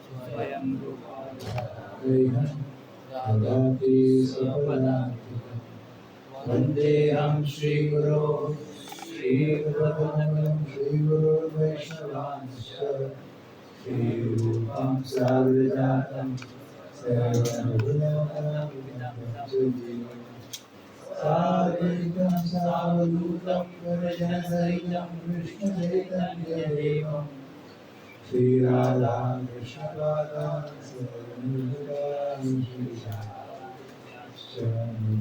स्वयं ददाति स्वपदान्तिकं वन्देऽहं श्रीगुरो श्रीगुरुपदकमलं श्रीगुरुर्वैष्णवांश्च श्रीरूपं साग्रजातं सर्वगुणोपरामितं साद्वैतं सावधूतं परिजनसहितं कृष्णचैतन्यदेवं श्रीराधा कृष्णपादान्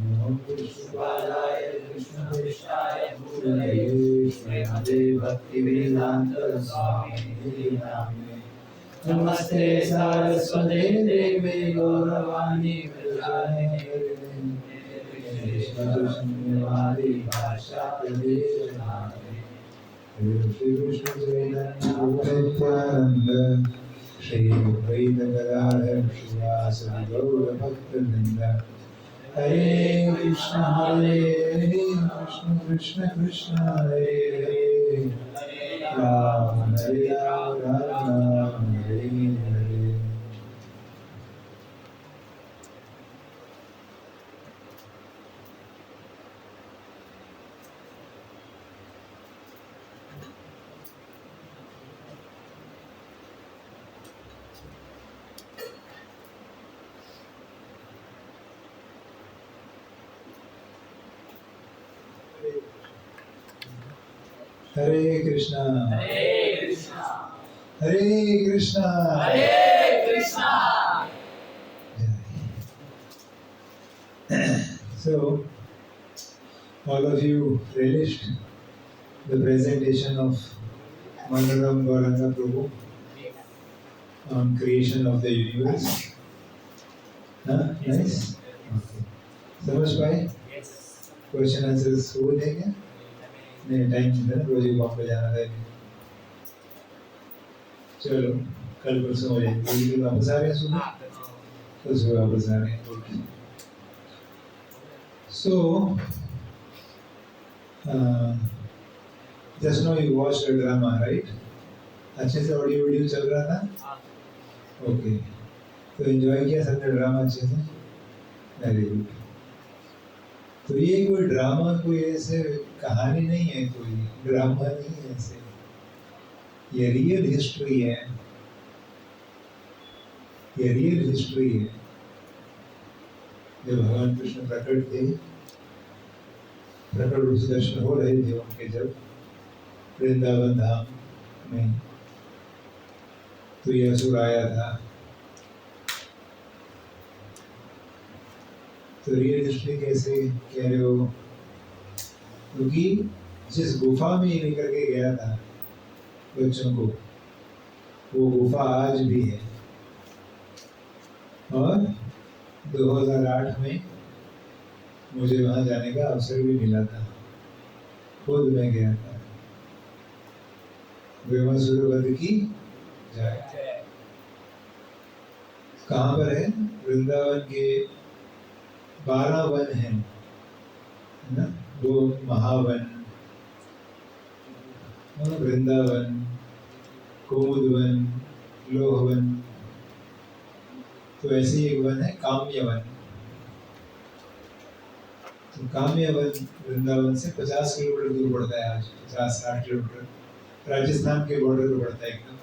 नमो विष्णुपादाय कृष्णपृष्ठाय भूतले श्रीमते भक्तिवेदान्त स्वामिने नामिने नमस्ते सारस्वते देवे गौरवाणी प्रचारिणे कृष्णवादी भाषा प्रदेशनामिने श्री कृष्ण चैतन्य नित्यानंद श्री द्वैत गदाधर श्रीवासदि गौर भक्तवृंद हरे कृष्ण कृष्ण कृष्ण हरे हरे राम हरे राम राम राम हरे हरे। हरे कृष्णा हरे Krishna So, all of you relished the presentation of Manoram Gauranga Prabhu on creation of the universe. Huh? Nice? Okay. समझ पाए? Question answers हो देंगे? नहीं टाइम नहीं था ना, रोज ही बॉम्बे जाना था। चलो कल परसों हो जाएगी। रोज भी वापस आ रहे हैं सुबह? तो सुबह वापस आ रहे हैं। So, just now you watched a drama, right? अच्छे से ऑडियो वीडियो चल रहा था? ओके। तो एंजॉय किया सबने ड्रामा अच्छे से? Very good. तो ये कोई ड्रामा कोई ऐसे कहानी नहीं है, कोई ड्रामा नहीं है ऐसे, ये रियल हिस्ट्री है। ये रियल हिस्ट्री है। जब भगवान कृष्ण प्रकट थे, प्रकट रूप से दर्शन हो रहे थे उनके जब वृंदावन धाम में, तो ये असुर आया था। तो रियल हिस्ट्री कैसे कह रहे हो? क्योंकि जिस गुफा में ये लेकर के गया था बच्चों को, वो गुफा आज भी है। और 2008 में मुझे वहाँ जाने का अवसर भी मिला था, खुद मैं गया था। वेमसूरवध की जय। कहाँ पर है? वृंदावन के 12 वन हैं ना, 2 महावन, वृंदावन, कुमुदवन, लोहवन। तो ऐसे ही एक वन है काम्यवन। तो काम्यवन वृंदावन से 50 किलोमीटर दूर पड़ता है आज, 50-60 किलोमीटर, राजस्थान के बॉर्डर पर पड़ता है एकदम।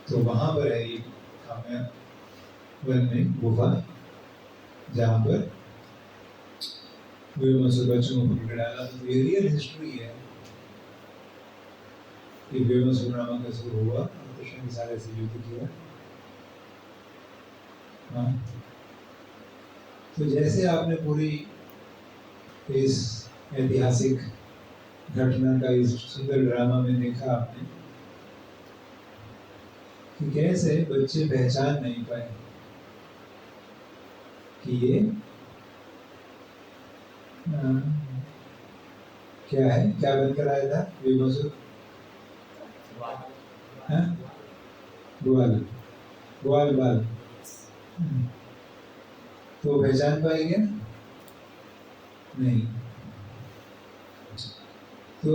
तो वहां पर है ये काम्यवन में गुफा, जहाँ पर बच्चों को पकड़ डाला। तो ये रियल हिस्ट्री है कि वेमसूर नामक असुर हुआ, कृष्ण के सारे से युद्ध किया। हाँ, तो जैसे आपने पूरी इस ऐतिहासिक घटना का इस सुंदर ड्रामा में देखा आपने कि कैसे बच्चे पहचान नहीं पाए कि ये क्या है, क्या बनकर आया था वेमसूर? ग्वाल, ग्वाल बाल। तो पहचान पाएंगे नहीं। तो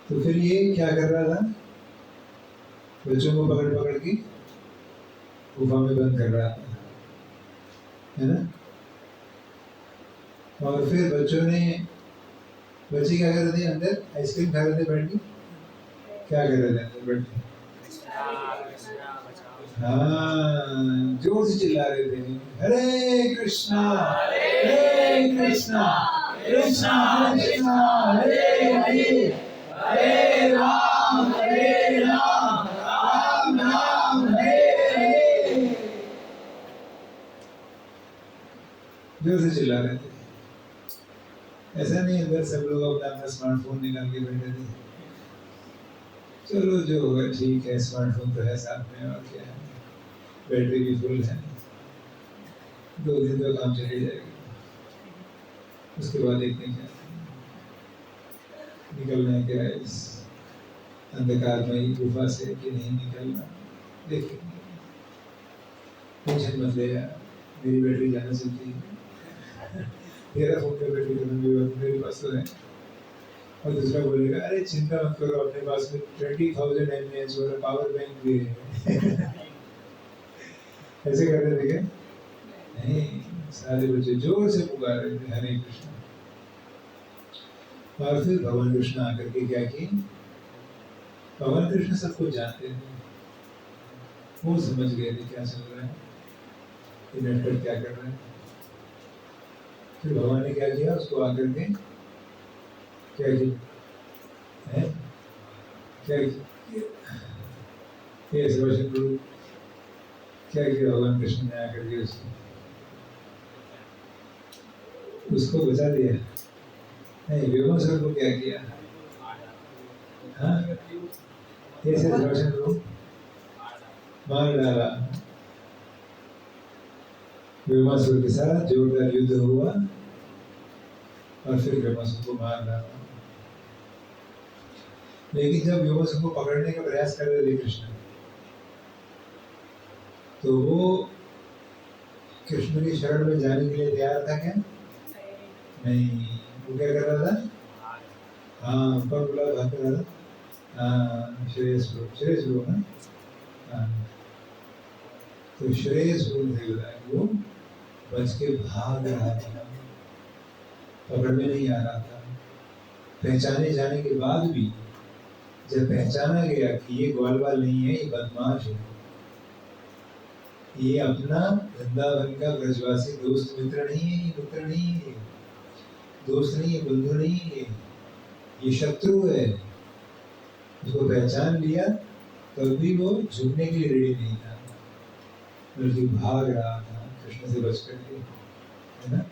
फिर ये क्या कर रहा था? बच्चों को पकड़ पकड़ के गुफा में बंद कर रहा था, है ना। और फिर बच्चे क्या कर रहे थे अंदर, आइसक्रीम खा रहे थे बैठ के, क्या कर रहे थे अंदर बैठ के, हाँ जोर से चिल्ला रहे थे, हरे कृष्णा हरे कृष्णा कृष्णा कृष्णा हरे हरे, हरे राम राम राम हरे हरे, जोर से चिल्ला रहे थे। ऐसा नहीं अंदर सब लोग अपना अपना स्मार्टफोन निकाल के बैठे थे। चलो जो होगा ठीक है, स्मार्टफोन तो है साथ में, और क्या है, बैटरी भी फुल है, 2 दिन तो काम चले जाएगा, उसके बाद देखते क्या निकलना है क्या इस अंधकारमयी गुफा से कि नहीं निकलना, देखेंगे। टेंशन मत ले यार, मेरी बैटरी जाना चलती है, तेरा फोन पे बैटरी खत्म, मेरे पास तो है। और दूसरा बोलेगा अरे चिंता मत करो, अपने पास में 20,000 mAh वाला पावर बैंक भी है। ऐसे कर रहे थे क्या? नहीं, सारे बच्चे जोर से पुकार रहे थे हरे कृष्णा। और फिर भगवान कृष्ण आकर के क्या किए, भगवान कृष्ण सब कुछ जानते थे, वो समझ गए थे क्या चल रहा है, ये नटखट क्या कर रहा है। फिर भगवान ने क्या किया, उसको आकर के क्या किया है, क्या किया, क्या किया भगवान कृष्ण ने आकर के उसको बचा दिया। नहीं, व्योमासुर को क्या किया, हाँ कैसे रोशन को मार डाला। व्योमासुर के साथ जोरदार युद्ध हुआ और फिर व्योमासुर को मार डाला। लेकिन जब व्योमासुर को पकड़ने का प्रयास कर रहे थे कृष्ण, तो वो कृष्ण की शरण में जाने के लिए तैयार था क्या? नहीं, वो क्या कर रहा था, हाँ कौन बोला भाग कर रहा था, हाँ श्रेयस लोग ना, हाँ तो श्रेयस लोग थे, वो बच के भाग रहा था, पकड़ में नहीं आ रहा था। पहचाने जाने के बाद भी जब पहचाना गया कि ये ग्वालवाल नहीं है, ये बदमाश है, ये अपना वृंदावन का ब्रजवासी दोस्त मित्र नहीं है, ये मित्र नहीं है, दोस्त नहीं है, बंधु नहीं है, ये शत्रु है। उसको पहचान लिया तब भी वो झुकने के लिए रेडी नहीं था, बल्कि भाग रहा था कृष्ण से बच करके, है ना।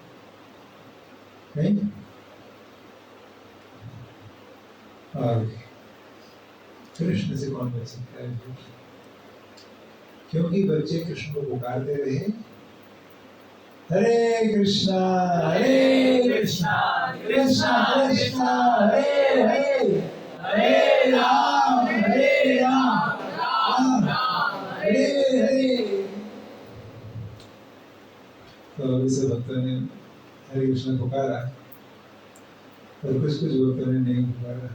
नहीं, और कृष्ण से कौन बच सकता है, क्योंकि बच्चे कृष्ण को पुकारते रहे, हरे कृष्णा कृष्णा कृष्णा हरे हरे, हरे राम राम हरे हरे। तो अभी से भक्तों ने हरे कृष्ण पुकारा, और कुछ भक्तों ने नहीं पुकारा,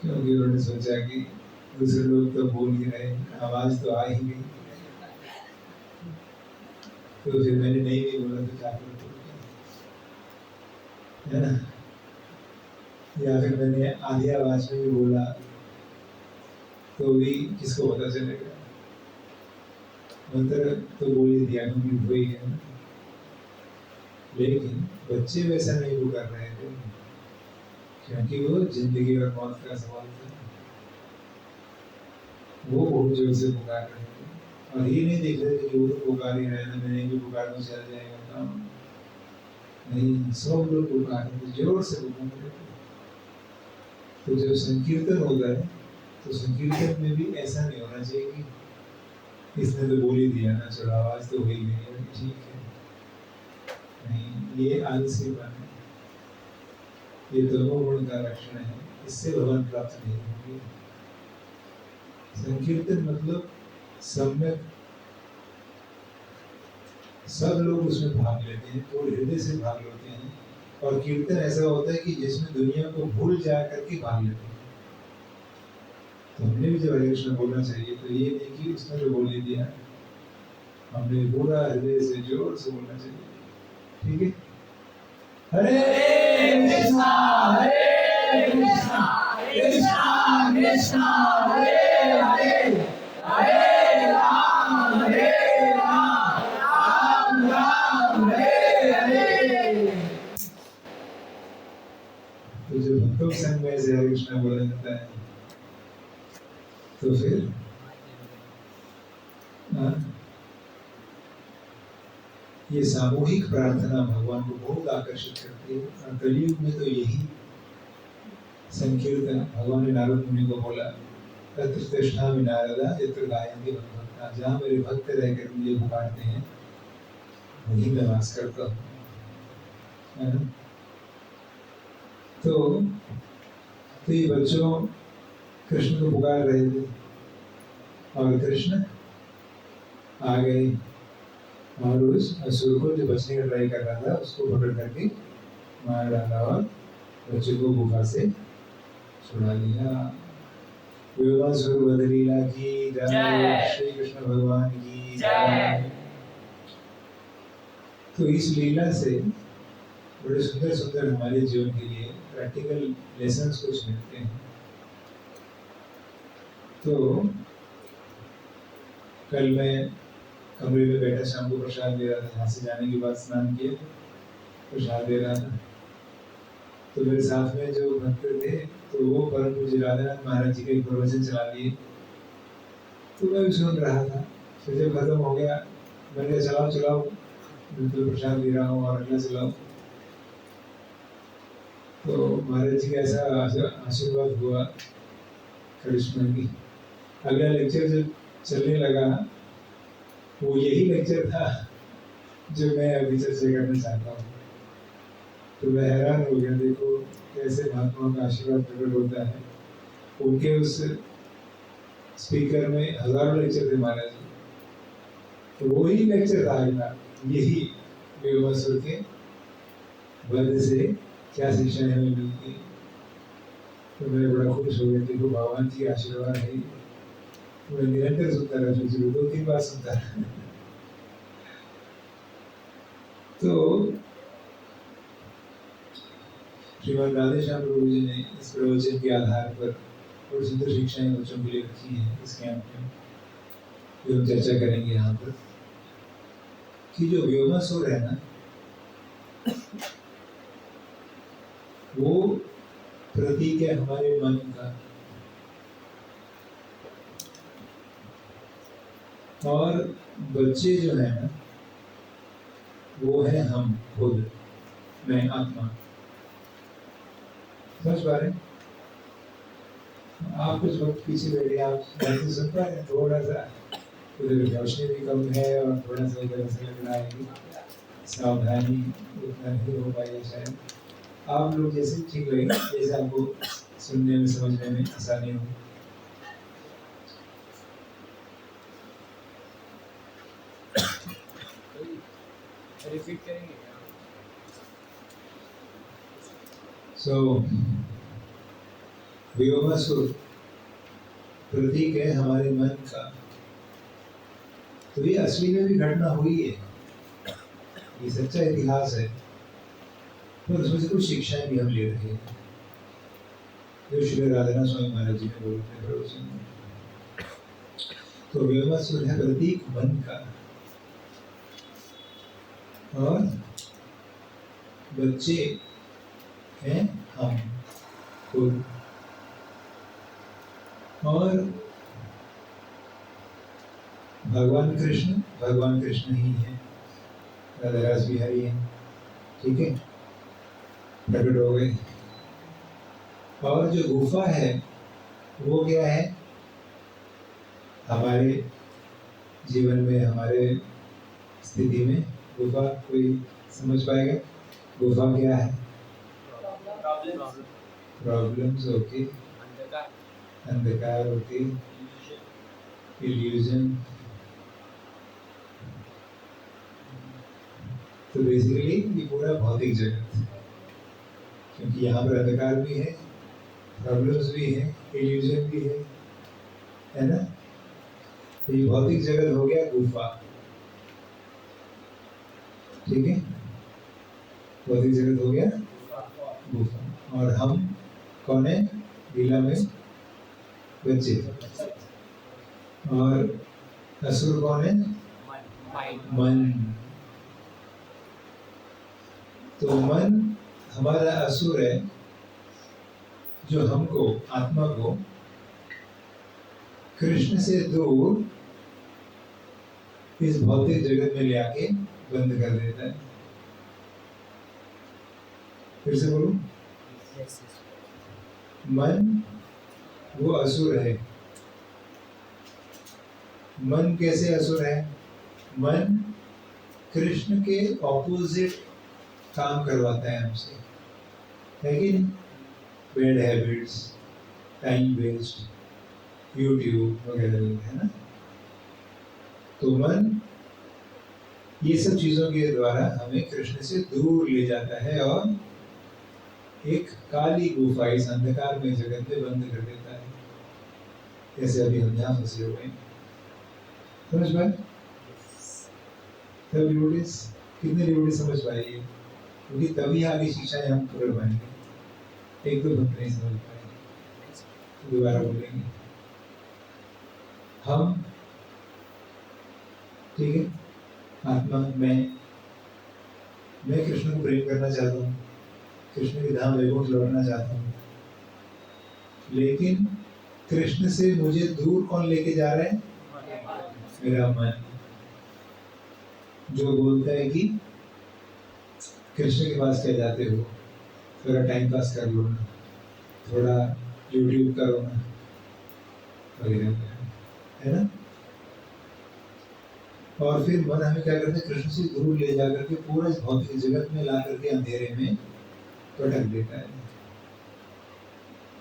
क्योंकि उन्होंने सोचा कि दूसरे लोग तो बोल ही रहे, आवाज तो आ ही गई, तो फिर मैंने नहीं भी बोला तो क्या करूं, है ना। या फिर मैंने आधी आवाज में भी बोला तो भी किसको पता चलेगा, मंत्र तो बोल ही दिया क्योंकि हो ही गया ना। लेकिन बच्चे वैसा नहीं वो कर रहे थे, क्योंकि वो जिंदगी और मौत का सवाल था, वो बहुत जोर से पुकार रहे थे, और ये नहीं देख रहे थे कि वो तो पुकार ही रहे हैं, मैंने भी पुकार तो चल जाएगा काम नहीं, सब लोग पुकार रहे थे, जोर से पुकार रहे थे। तो जब संकीर्तन होता है तो संकीर्तन में भी ऐसा नहीं होना चाहिए कि इसने तो बोल ही दिया ना, चलो आवाज तो हो ही गई, ठीक है, नहीं, ये आलसी बात है, ये दोनों गुण का लक्षण है, इससे भगवान प्राप्त नहीं होंगे। संकीर्तन मतलब सम्यक सब लोग उसमें भाग लेते हैं, तो हृदय से भाग लेते हैं, और कीर्तन ऐसा होता है कि जिसमें दुनिया को भूल जा करके भाग लेते हैं, तो हमने भी जब हरे कृष्ण बोलना चाहिए तो ये नहीं कि उसने जो बोल ही दिया, हमने पूरा हृदय से जोर से बोलना चाहिए। ठीक है, हरे कृष्णा कृष्णा कृष्णा कृष्णा हरे हरे हरे राम राम राम हरे हरे। तो जो भक्तों संग में से हरे कृष्णा बोला जाता है तो फिर ये सामूहिक प्रार्थना भगवान को बहुत आकर्षित करती है। और कलयुग में तो यही संकीर्तन भगवान ने नारद मुनि को बोला, तत्र तिष्ठामि नारदा यत्र गायन्ति भक्ता, जहाँ मेरे भक्त रहकर मुझे पुकारते हैं वहीं मैं वास करता हूँ, है ना। तो ये बच्चों कृष्ण को पुकार रहे थे और कृष्ण आ गए और उस असुर को जो बचने का ट्राई कर रहा था उसको पकड़ करके मार डाला और बच्चे को गुफा से छुड़ा लिया। व्योमासुर वध लीला की जय, श्री कृष्ण भगवान की जय। तो इस लीला से बड़े सुंदर सुंदर हमारे जीवन के लिए प्रैक्टिकल लेसन्स कुछ मिलते हैं। तो कल मैं कमरे में बैठा शाम को प्रसाद दे रहा था, यहाँ से जाने के बाद स्नान किए प्रसाद दे रहा था। तो मेरे साथ में जो भक्त थे तो वो परम पूज्य राधानाथ महाराज जी का एक प्रवचन चला दिए, तो मैं भी सुन रहा था। फिर जब खत्म हो गया मैंने कहा चलाओ तो प्रसाद दे रहा हूँ और अगला चलाओ। तो महाराज जी का ऐसा आशीर्वाद हुआ करिश्मा की। अगला लेक्चर जब चलने लगा वो यही लेक्चर था जो मैं अभी चर्चा करना चाहता हूँ। तो मैं हैरान हो गया, देखो कैसे महात्माओं का आशीर्वाद प्रकट होता है। उनके उस स्पीकर में हजारों लेक्चर थे महाराज जी, तो वही लेक्चर था अगला, यही व्योमासुर के वध से क्या शिक्षा हमें मिलती। तो मैं बड़ा खुश हो गया, देखो भगवान जी आशीर्वाद है। मैं निरंतर सुनता रहा, 2-3 बार सुनता रहा। तो श्रीमान राधेश्याम प्रभु जी ने इस प्रवचन के आधार पर और सुंदर शिक्षाएं बच्चों के लिए रखी हैं इस कैंप में, जो हम चर्चा करेंगे यहाँ पर। कि जो व्योमासुर है ना, वो प्रतीक है हमारे मन का, और बच्चे जो है ना वो है हम खुद, मैं आत्मा। समझ पा रहे? आप कुछ वक्त पीछे बैठे, आप से सुन पा रहे? थोड़ा सा उधर रोशनी भी कम है और थोड़ा सा इधर ऐसा लग रहा है कि सावधानी उतना नहीं हो पाएगा शायद। आप लोग जैसे ठीक लगे, जैसे आपको सुनने में समझने में आसानी हो। रिपीट करेंगे। व्योमासुर प्रतीक है हमारे मन का। तो ये असली में भी घटना हुई है, ये सच्चा इतिहास है, पर उसमें से कुछ शिक्षाएं भी हम ले रहे हैं जो श्री राधानाथ स्वामी महाराज जी ने बोले थे प्रवचन में। तो व्योमासुर है प्रतीक मन का, और बच्चे हैं हम खुद। और भगवान कृष्ण ही है, राधा रास बिहारी है, ठीक है, प्रकट हो गए। और जो गुफा है वो क्या है हमारे जीवन में, हमारे स्थिति में? गुफा कोई समझ पाएगा? गुफा क्या है? प्रॉब्लम्स, ओके, अंधकार, ओके, इल्यूजन। तो बेसिकली ये पूरा भौतिक जगत, क्योंकि यहाँ पर अंधकार भी है, प्रॉब्लम्स भी है, इल्यूजन भी है, है ना? तो ये भौतिक जगत हो गया गुफा, ठीक है? भौतिक जगत हो गया गुफा, और हम कौन है? लीला में बच्चे। और असुर कौन है? मन। तो मन हमारा असुर है, जो हमको, आत्मा को कृष्ण से दूर इस भौतिक जगत में ले आके बंद कर देता है। फिर से बोलूं, मन वो असुर है। मन कैसे असुर है? मन कृष्ण के ऑपोजिट काम करवाता है हमसे, है कि नहीं? Bad habits, time waste, YouTube वगैरह, है ना? तो मन ये सब चीजों के द्वारा हमें कृष्ण से दूर ले जाता है और एक काली गुफा, इस अंधकार में जगत में बंद कर देता है। जैसे अभी हम यहाँ फंसे हुए हैं, समझ पाए? सब डिवोटीज, कितने डिवोटीज समझ पाएंगे? क्योंकि तभी आगे शिक्षाएं हम पूरे पाएंगे। एक दो भक्त नहीं समझ पाएंगे, दोबारा बोलेंगे हम, ठीक है? आत्मा, मैं कृष्ण को प्रेम करना चाहता हूँ, कृष्ण के धाम वैकुंठ लौटना चाहता हूँ, लेकिन कृष्ण से मुझे दूर कौन लेके जा रहा है? मेरा मन, जो बोलता है कि कृष्ण के पास क्या जाते हो, थोड़ा टाइम पास कर लो ना, थोड़ा यूट्यूब करो ना, वगैरह, है ना? और फिर मन हमें क्या करते हैं? कृष्ण से दूर ले जाकर के पूरा इस भौतिक जगत में ला करके अंधेरे में पटक देता है।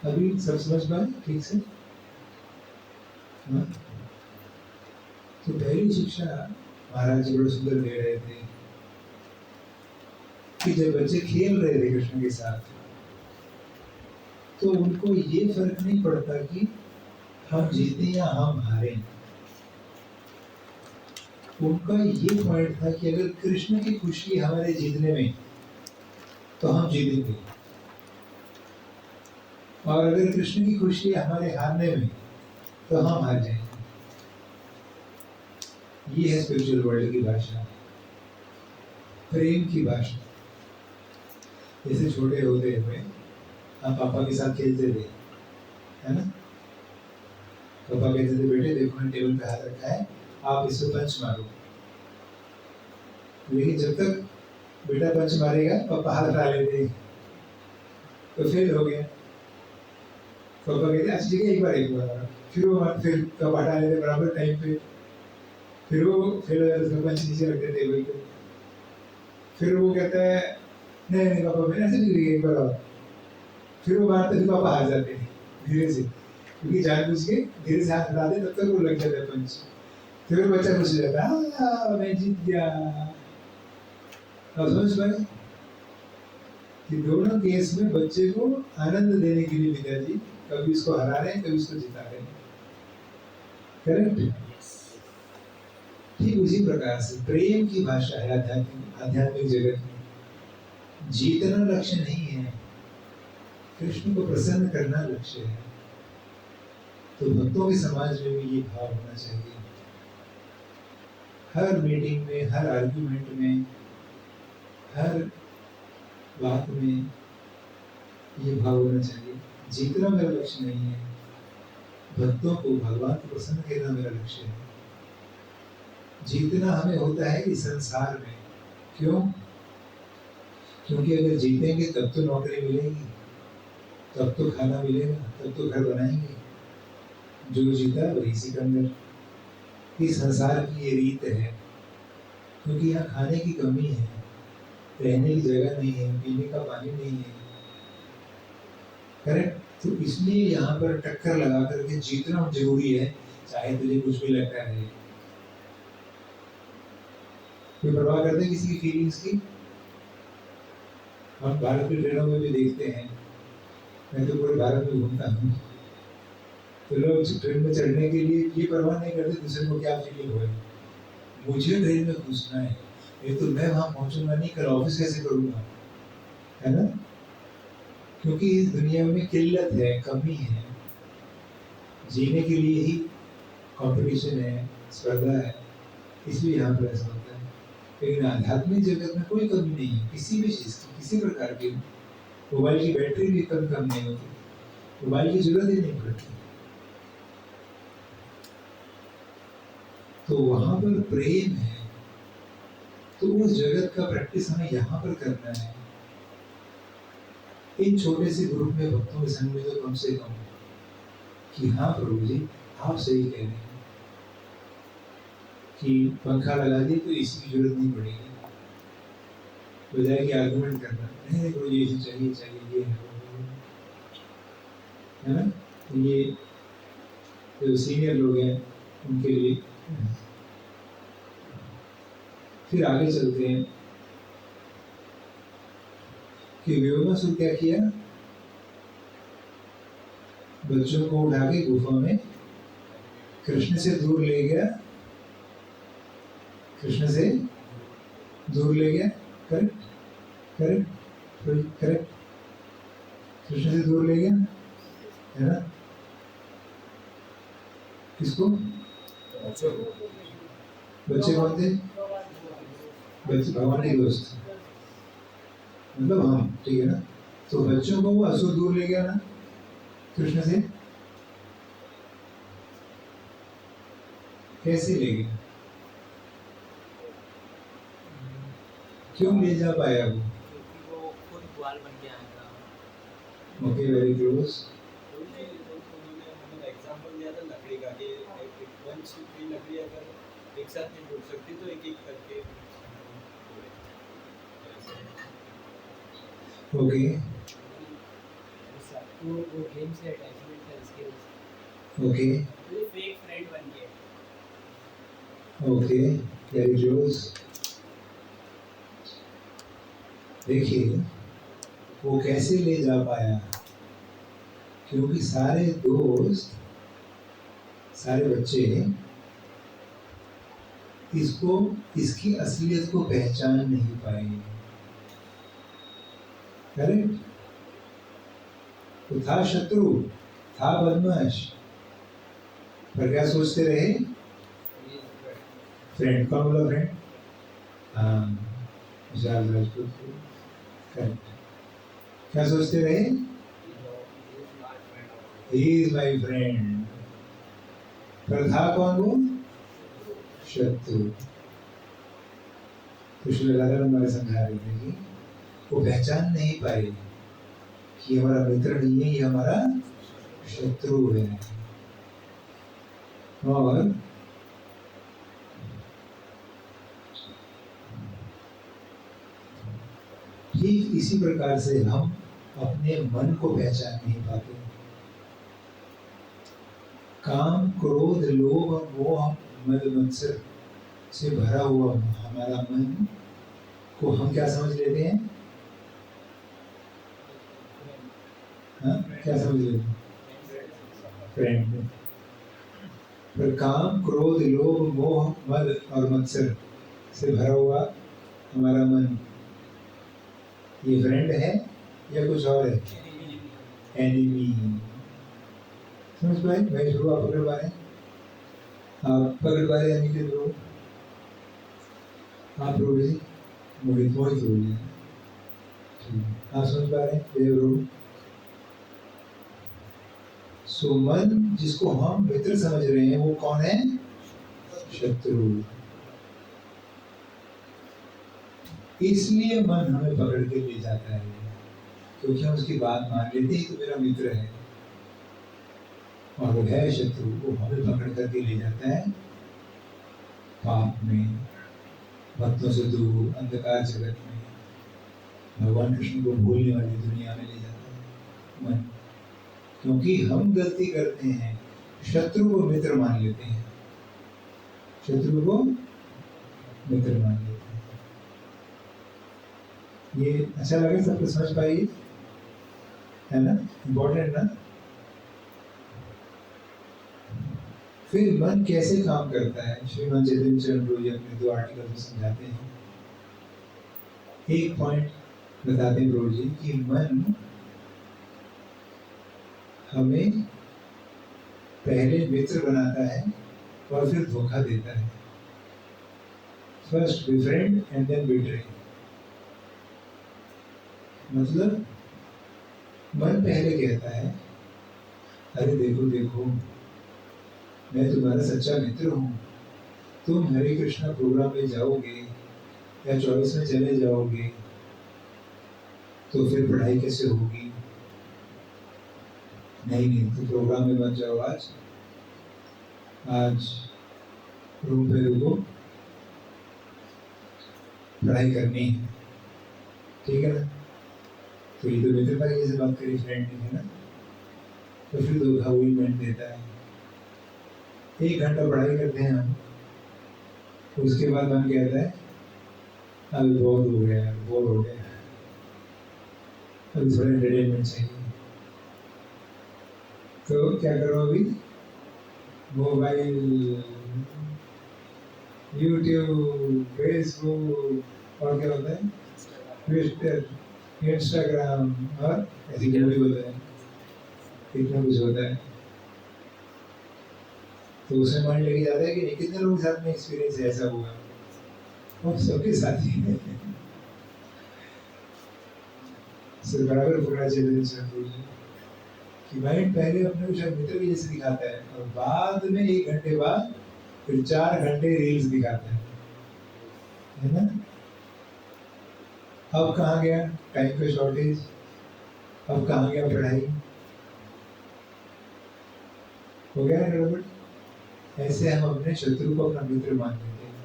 अभी सब समझ पाए ठीक से? हाँ? तो पहली शिक्षा महाराज जी बड़े सुंदर दे रहे थे कि जब बच्चे खेल रहे थे कृष्ण के साथ, तो उनको ये फर्क नहीं पड़ता कि हम जीते या हम हारे। उनका ये पॉइंट था कि अगर कृष्ण की खुशी हमारे जीतने में, तो हम जीतेंगे, और अगर कृष्ण की खुशी हमारे हारने में, तो हम हार जाएंगे। ये है स्पिरिचुअल वर्ल्ड की भाषा, प्रेम की भाषा। जैसे छोटे होते हुए हम पापा के साथ खेलते थे, है ना? पापा कहते थे, बेटे देखो मैंने टेबल पे हाथ रखा है, आप इससे पंच मारो। लेकिन जब तक बेटा पंच मारेगा, पापा हाथ हटा लेते, तो फेल हो गया। पापा कहते अच्छा ठीक है, एक बार फिर वो फिर कब हटा लेते बराबर टाइम पे, फिर वो फेल हो जाता, पंच नीचे रख देते टेबल पे। फिर वो कहता है नहीं पापा मैंने ऐसे नहीं, एक बार और। फिर वो मारते, फिर पापा हार जाते हैं धीरे से, क्योंकि जानबूझ के धीरे से हाथ हटाते, तब तक वो लग जाता है पंच। फिर बच्चा खुश हो जाता है, मैं जीत गया। अब समझ पाए कि दोनों केस में बच्चे को आनंद देने के लिए पिताजी कभी इसको हरा रहे हैं, कभी इसको जिता रहे हैं। करेक्ट? ठीक उसी प्रकार से प्रेम की भाषा है आध्यात्मिक जगत में। जीतना लक्ष्य नहीं है, कृष्ण को प्रसन्न करना लक्ष्य है। तो भक्तों के समाज में भी ये भाव होना चाहिए। हर मीटिंग में, हर आर्ग्यूमेंट में, हर बात में ये भाव होना चाहिए, जीतना मेरा लक्ष्य नहीं है, भक्तों को भगवान को प्रसन्न करना मेरा लक्ष्य है। जीतना हमें होता है इस संसार में। क्यों? क्योंकि अगर जीतेंगे तब तो नौकरी मिलेगी, तब तो खाना मिलेगा, तब तो घर बनाएंगे। जो जीता वही सिकंदर। इस संसार की ये रीत है, क्योंकि यहाँ खाने की कमी है, रहने की जगह नहीं है, पीने का पानी नहीं है। करेक्ट? तो इसलिए यहाँ पर टक्कर लगा करके जीतना जरूरी है, चाहे तुझे कुछ भी लगता है। कोई परवाह करते हैं किसी की फीलिंग्स की? हम भारत की ट्रेनों में भी देखते हैं, मैं तो पूरे भारत में घूमता हूँ, तो लोग ट्रेन में चढ़ने के लिए ये परवाह नहीं करते दूसरे को क्या फीलिंग हो, मुझे ट्रेन में घुसना है, ये तो मैं वहां पहुंचूंगा नहीं, कल ऑफिस कैसे करूंगा, है ना। क्योंकि इस दुनिया में किल्लत है, कमी है, जीने के लिए ही कंपटीशन है, स्पर्धा है, इसलिए यहाँ पर ऐसा होता है। लेकिन आध्यात्मिक जगत में कोई कमी नहीं है किसी भी चीज़ की, किसी प्रकार की। मोबाइल की बैटरी भी कम नहीं होती, मोबाइल की जरूरत ही नहीं पड़ती। तो वहां पर प्रेम है, तो उस जगत का प्रैक्टिस हमें यहाँ पर करना है। इन छोटे से ग्रुप में भक्तों के संग में तो कम से कम कि हाँ प्रभु जी आप सही कह रहे हैं कि पंखा लगा दिए तो एसी की जरूरत नहीं पड़ेगी, बजाय कि आर्गुमेंट करना, नहीं प्रभु जी एसी चाहिए चाहिए, ये है ना। ये जो सीनियर लोग हैं उनके लिए। फिर आगे चलते हैं कि व्योमासुर क्या किया, बच्चों को उठा के गुफा में कृष्ण से दूर ले गया, कृष्ण से दूर ले गया। करेक्ट करेक्ट करेक्ट, कृष्ण से दूर ले गया, है ना। किसको? बच्चे कौन थे? बच्चे भगवान के दोस्त, मतलब हम, ठीक है ना। तो बच्चों को वो असुर दूर ले गया ना कृष्ण से, कैसे ले गया, क्यों ले जा पाया वो? वो खुद ग्वाल बन के आया था। Okay, very close. उन्होंने एग्जांपल दिया था लकड़ी का कि वन सूखी लकड़ी अगर एक साथ नहीं टूट सकती तो एक एक करके। ओके वो गेम से अटैचमेंट है इसके वजह ओके से फेक फ्रेंड बन के। Okay, very close. देखिए वो कैसे ले जा पाया, क्योंकि सारे दोस्त, सारे बच्चे इसको, इसकी असलियत को पहचान नहीं पाए। करेक्ट। तो था शत्रु, था बदमाश, पर क्या सोचते रहे? फ्रेंड। कौन बोला फ्रेंड? हाँ, विशाल राजपूत। करेक्ट। क्या सोचते रहे? He is my friend। पर था कौन वो? शत्रु। कृष्ण राधा हमारे समझा रहे थे कि वो पहचान नहीं पाए कि हमारा मित्र नहीं है, ये हमारा शत्रु है। और ठीक इसी प्रकार से हम अपने मन को पहचान नहीं पाते। काम, क्रोध, लोभ और मोह, मद मत्सर से भरा हुआ हमारा मन को हम क्या समझ लेते हैं? हाँ, क्या समझ लेते हैं? फ्रेंड। पर काम, क्रोध, लोभ, मोह, मद और मत्सर से भरा हुआ हमारा मन, ये फ्रेंड है या कुछ और है? एनिमी। समझ पाए? मैं शुरू, आप पकड़ पाए? आप पकड़ पाए यानी कि ध्रुव? आप ध्रुव जी, मोहित मोहित हो गया। आप समझ पा रहे हैं? ध्रुव। सो मन जिसको हम मित्र समझ रहे हैं वो कौन है? शत्रु। इसलिए मन हमें पकड़ के ले जाता है, क्योंकि हम उसकी बात मान लेते हैं तो मेरा मित्र है, और वो है शत्रु। वो हमें पकड़ करके ले जाता है पाप में, भक्तों से दूर, अंधकार जगत में, भगवान कृष्ण को भूलने वाली दुनिया में ले जाता है मन। क्योंकि हम गलती करते हैं, शत्रु को मित्र मान लेते हैं, शत्रु को मित्र मान लेते हैं। ये अच्छा लगे? सबको समझ पाइए, है ना? इम्पोर्टेंट ना? फिर मन कैसे काम करता है, श्रीमान चैतन्य चरण प्रभु जी अपने 2 आर्टिकल में समझाते हैं। एक पॉइंट बताते हैं प्रभु जी कि मन हमें पहले मित्र बनाता है और फिर धोखा देता है। First befriend and then betray. मतलब मन पहले कहता है, अरे देखो देखो, मैं तुम्हारा सच्चा मित्र हूँ, तुम हरे कृष्णा प्रोग्राम में जाओगे या 24 में चले जाओगे तो फिर पढ़ाई कैसे होगी? नहीं, तो प्रोग्राम में मत जाओ, आज रूम पे रुको, पढ़ाई करनी है, ठीक है ना? तो ये तो मित्रता की जैसे बात करी, फ्रेंड है ना? तो फिर धोखा वही मन देता है। 1 घंटा पढ़ाई करते हैं हम, उसके बाद मन कहता है अभी बहुत हो गया, बोर हो गया, अभी थोड़ा एंटरटेनमेंट चाहिए। तो क्या करो अभी? मोबाइल, यूट्यूब, फेसबुक और क्या होता है, ट्विटर, इंस्टाग्राम और ऐसी क्या भी होता है, कितना कुछ होता है। तो उसमें माइंड लगी जाता है कि कितने लोगों के साथ में एक्सपीरियंस ऐसा हुआ, और सबके साथ ही सिर्फ बराबर पकड़ा चले कि माइंड पहले अपने को शायद मित्र की जैसे दिखाता है और बाद में 1 घंटे बाद फिर 4 घंटे रील्स दिखाता है ना? अब कहाँ गया टाइम पे शॉर्टेज, अब कहाँ गया पढ़ाई, हो गया ना गड़बड़। ऐसे हम अपने शत्रु को अपना मित्र मान लेते हैं,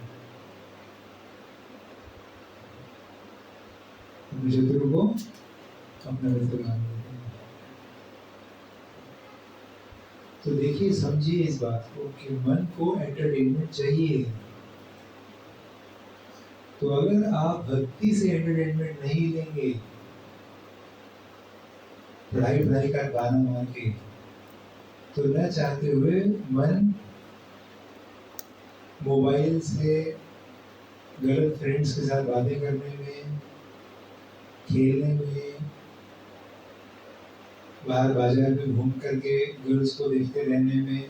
अपने शत्रु को अपना मित्र मान लेते हैं। तो देखिए, समझिए इस बात को कि मन को एंटरटेनमेंट चाहिए। तो अगर आप भक्ति से एंटरटेनमेंट नहीं लेंगे, पढ़ाई का गाना मान के, तो न चाहते हुए मन मोबाइल से गलत फ्रेंड्स के साथ बातें करने में, खेलने में, बाहर बाजार में घूम करके गर्ल्स को देखते रहने में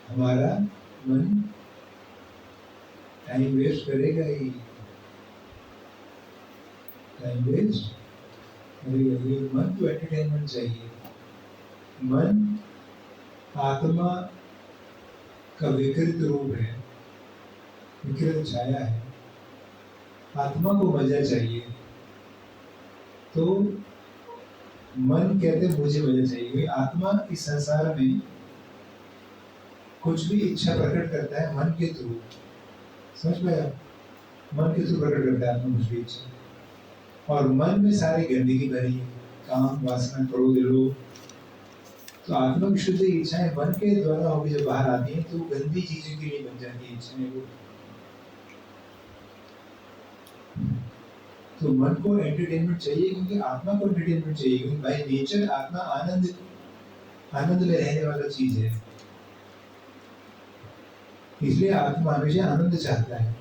हमारा मन टाइम वेस्ट करेगा ही, टाइम वेस्ट करेगा। मन को एंटरटेनमेंट चाहिए। मन आत्मा का विकृत रूप है, विकृत छाया है। आत्मा को मजा चाहिए, तो मन कहते मुझे मजा चाहिए। आत्मा इस संसार में कुछ भी इच्छा प्रकट करता है मन के थ्रू, समझ पाया? मन के थ्रू प्रकट करता है आत्मा कुछ भी इच्छा, और मन में सारी गंदगी भरी है, काम, वासना, क्रोध, लोभ। तो आत्मा की शुद्ध इच्छाएं मन के द्वारा होकर जब बाहर आती है तो गंदी चीजों के लिए बन जाती है इच्छाएं वो। तो मन को एंटरटेनमेंट चाहिए, क्योंकि आत्मा को एंटरटेनमेंट चाहिए, क्योंकि बाय नेचर आत्मा आनंद में रहने वाला चीज है। इसलिए आत्मा हमेशा आनंद चाहता है।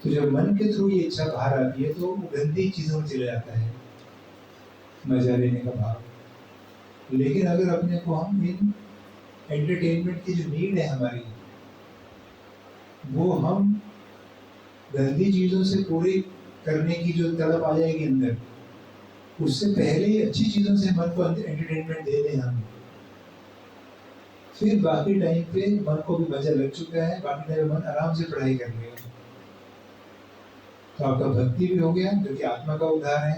तो जब मन के थ्रू ये इच्छा बाहर आती है तो वो गंदी चीजों में चले जाता है मजा लेने का भाव। लेकिन अगर अपने को हम इन एंटरटेनमेंट की जो नीड है हमारी, वो हम गंदी चीजों से पूरी करने की जो तड़प आ जाएगी अंदर, उससे पहले ही अच्छी चीजों से मन को एंटरटेनमेंट दे दें हम, फिर बाकी टाइम पे मन को भी मजा लग चुका है, बाकी टाइम मन आराम से पढ़ाई कर लेगा। तो आपका भक्ति भी हो गया जो कि आत्मा का उद्धार है,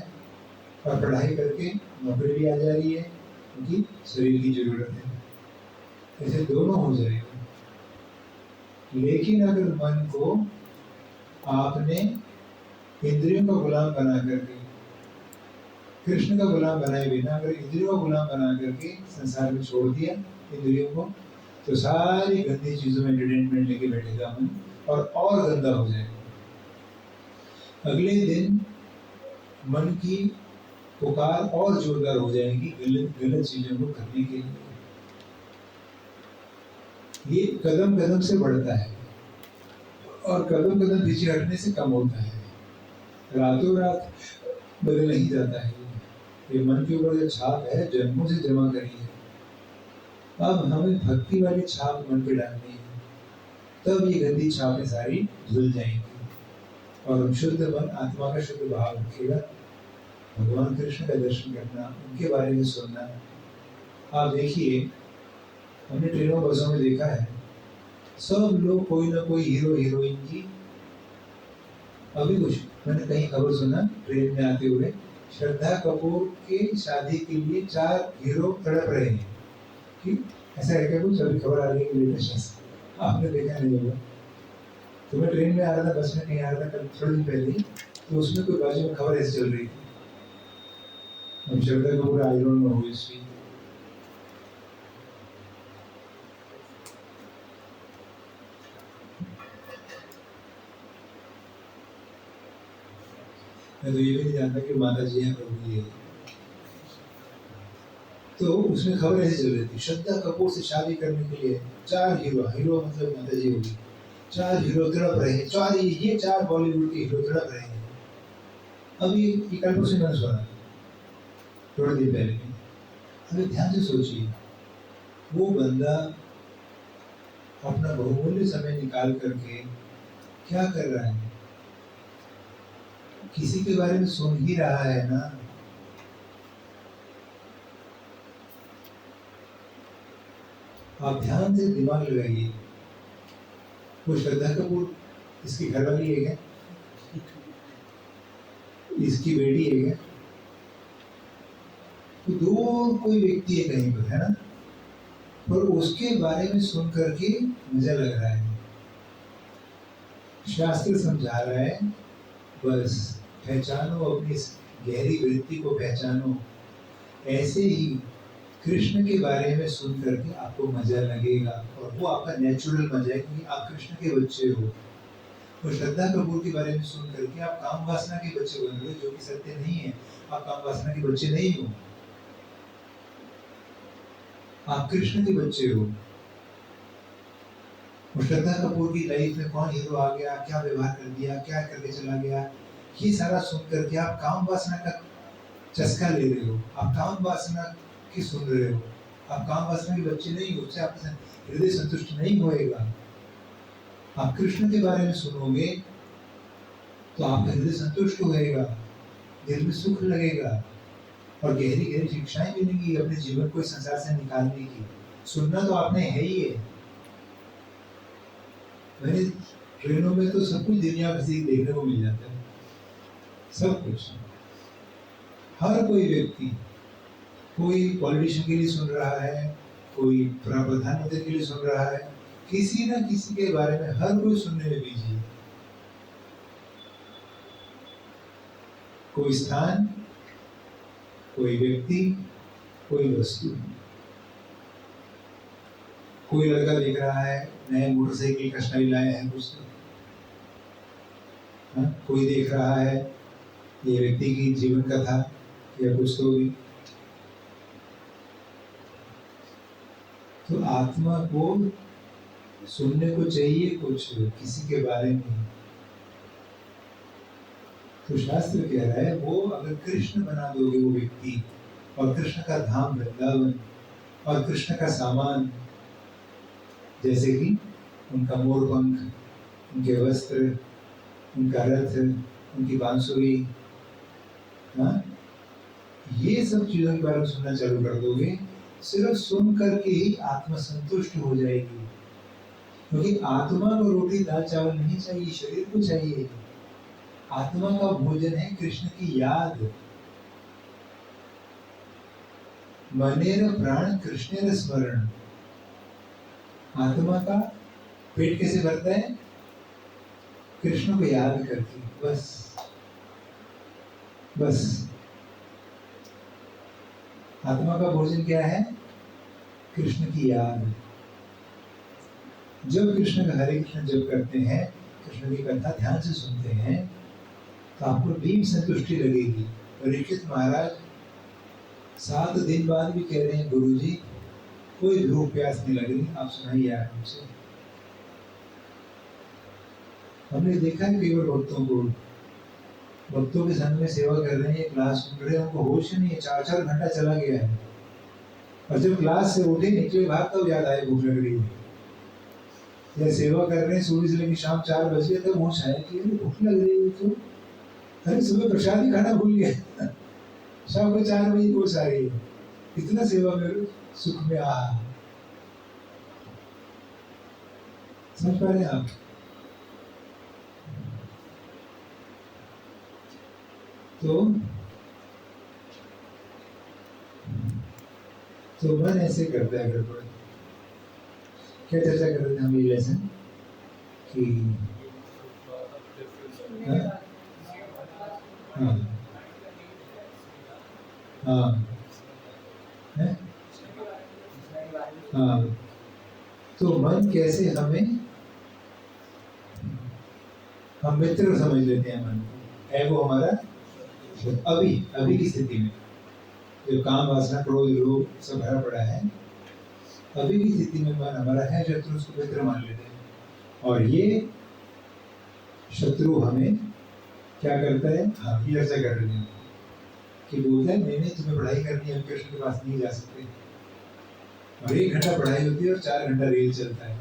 और पढ़ाई करके नौकरी भी आ जा रही है क्योंकि शरीर की जरूरत है। ऐसे दोनों हो जाएगा। लेकिन अगर मन को आपने इंद्रियों का गुलाम बना करके, कृष्ण का गुलाम बनाए बिना अगर इंद्रियों का गुलाम बना करके संसार में छोड़ दिया इंद्रियों को, तो सारी गंदी चीजों में एंटरटेनमेंट लेके बैठेगा मन, और गंदा हो जाएगा। अगले दिन मन की पुकार और जोरदार हो जाएगी गलत चीजों को करने के लिए। ये कदम कदम से बढ़ता है और कदम कदम पीछे हटने से कम होता है। रातों रात बदल नहीं जाता है। ये मन के ऊपर जो छाप है जन्मों से जमा करी है, अब हमें भक्ति वाली छाप मन पे डालनी है, तब ये गंदी छापें सारी धुल जाएंगी और हम शुद्ध मन आत्मा का शुद्ध भाव रखेगा। भगवान कृष्ण का दर्शन करना, उनके बारे में सुनना। आप देखिए, हमने ट्रेनों बसों में देखा है, सब लोग कोई ना कोई हीरो हीरोइन की। अभी कुछ मैंने कहीं खबर सुना ट्रेन में आते हुए, श्रद्धा कपूर के शादी के लिए 4 हीरो तड़प रहे हैं कि ऐसा है क्या कुछ? अभी खबर आ रही है लेटेस्ट, आपने देखा नहीं होगा। तो मैं ट्रेन में आ रहा था, बस में कहीं आ रहा था कल थोड़ी दिन पहले ही, तो उसमें कोई बाजू में खबर ऐसे चल रही थी। अब Shraddha Kapoor I don't know who is she. मैं तो ये भी नहीं जानता कि माता जी हैं प्रभु जी है। तो उसमें खबर ऐसे चल रही थी, श्रद्धा कपूर से शादी करने के लिए 4 हीरो, हीरो मतलब माता जी होगी, 4 हीरो तड़प रहे हैं। 4 ये 4 बॉलीवुड के हीरो तड़प रहे हैं। अभी ये कल से मैंने सुना, थोड़े दिन पहले। अभी ध्यान से सोचिए, वो बंदा अपना बहुमूल्य समय निकाल करके क्या कर रहा है? किसी के बारे में सुन ही रहा है ना। आप ध्यान से दिमाग लगाइए, वो श्रद्धा कपूर इसकी घरवाली है क्या? इसकी बेटी है क्या? तो दूर कोई व्यक्ति है कहीं पर, है ना, पर उसके बारे में सुन करके मजा लग रहा है। शास्त्र समझा रहा है, बस पहचानो अपनी गहरी वृत्ति को पहचानो। ऐसे ही कृष्ण के बारे में सुन करके आपको मजा लगेगा और वो आपका नेचुरल मजा है, क्योंकि आप कृष्ण के बच्चे हो। तो श्रद्धा कपूर के बारे में सुन करके आप काम वासना के बच्चे बन रहे हो, जो कि सत्य नहीं है। आप काम वासना के बच्चे नहीं हो, आप कृष्ण के बच्चे हो। श्रद्धा कपूर की लाइफ में कौन हीरो आ गया, क्या व्यवहार कर दिया, क्या करके चला गया, ये सारा सुन करके आप काम वासना का चस्का ले रहे हो। आप काम वासना की सुन रहे हो, आप काम वासना के बच्चे नहीं हो, उससे आपका हृदय संतुष्ट नहीं होएगा। आप कृष्ण के बारे में सुनोगे तो आपका हृदय संतुष्ट होएगा, दिल में सुख लगेगा और गहरी गहरी शिक्षाएं मिलेंगी अपने जीवन को इस संसार से निकालने की। सुनना तो आपने है ही है। मैंने ट्रेनों में तो सब कुछ दुनिया भर से देखने को मिल जाता है, सब कुछ। हर कोई व्यक्ति, कोई पॉलिटिशियन के लिए सुन रहा है, कोई प्रधानमंत्री के लिए सुन रहा है, किसी ना किसी के बारे में हर कोई सुनने में बिजी है। कोई स्थान, कोई व्यक्ति, कोई वस्तु। कोई लड़का देख रहा है नए मोटरसाइकिल का स्टाइल आया है कुछ तो, हाँ? कोई देख रहा है ये व्यक्ति की जीवन कथा या कुछ तो भी। तो आत्मा को सुनने को चाहिए कुछ किसी के बारे में। तो शास्त्र कह रहा है, वो अगर कृष्ण बना दोगे वो व्यक्ति, और कृष्ण का धाम वृंदावन और कृष्ण का सामान, जैसे कि उनका मोरपंख, उनके वस्त्र, उनका रथ, उनकी बांसुरी, हाँ, ये सब चीजों के बारे में सुनना चालू कर दोगे, सिर्फ सुन करके ही आत्मा संतुष्ट हो जाएगी। क्योंकि आत्मा को रोटी दाल चावल नहीं चाहिए, शरीर को चाहिए। आत्मा का भोजन है कृष्ण की याद। मनेर प्राण कृष्णेर स्मरण। आत्मा का पेट कैसे भरता है? कृष्ण को याद करके, बस बस। आत्मा का भोजन क्या है? कृष्ण की याद। जब कृष्ण का हरे कृष्ण जब करते हैं, कृष्ण की कथा ध्यान से सुनते हैं, तो आपको डीप संतुष्टि लगेगी। परीक्षित महाराज 7 दिन बाद भी कह रहे हैं, गुरुजी कोई भूख प्यास नहीं लग रही, आप सुनाइए यार हमसे। हमने देखा है कई बार भक्तों के संग में सेवा कर रहे हैं, क्लास सुन रहे हैं, उनको होश ही नहीं है, 4-4 घंटा चला गया है, और जब क्लास से उठे निकले बाहर तब याद आए भूख लग रही है। या सेवा कर रहे हैं सुबह से लेकर शाम 4 बजे तक होश आया कि अरे भूख लग रही है, तो अरे सुबह प्रसाद ही खाना भूल गया, शाम को 4 बजे होश आ रही है। इतना सेवा में सुख में समझ पा रहे हैं आप? तो मन ऐसे करता है गड़बड़। क्या चर्चा कर रहे थे हम ये लेसन कि हाँ हाँ हाँ है? हाँ, तो मन कैसे हम मित्र समझ लेते हैं मन को, है वो हमारा अभी की स्थिति में जो काम वासना क्रोध लोभ सब भरा पड़ा है, अभी की स्थिति में मन हमारा है शत्रु, उसको मित्र मान लेते हैं। और ये शत्रु हमें क्या करता है, हम ये चर्चा कर रहे हैं कि बोलता है नहीं तुम्हें पढ़ाई करनी है, कृष्ण के पास नहीं जा सकते, और 1 घंटा पढ़ाई होती है और 4 घंटा रेल चलता है।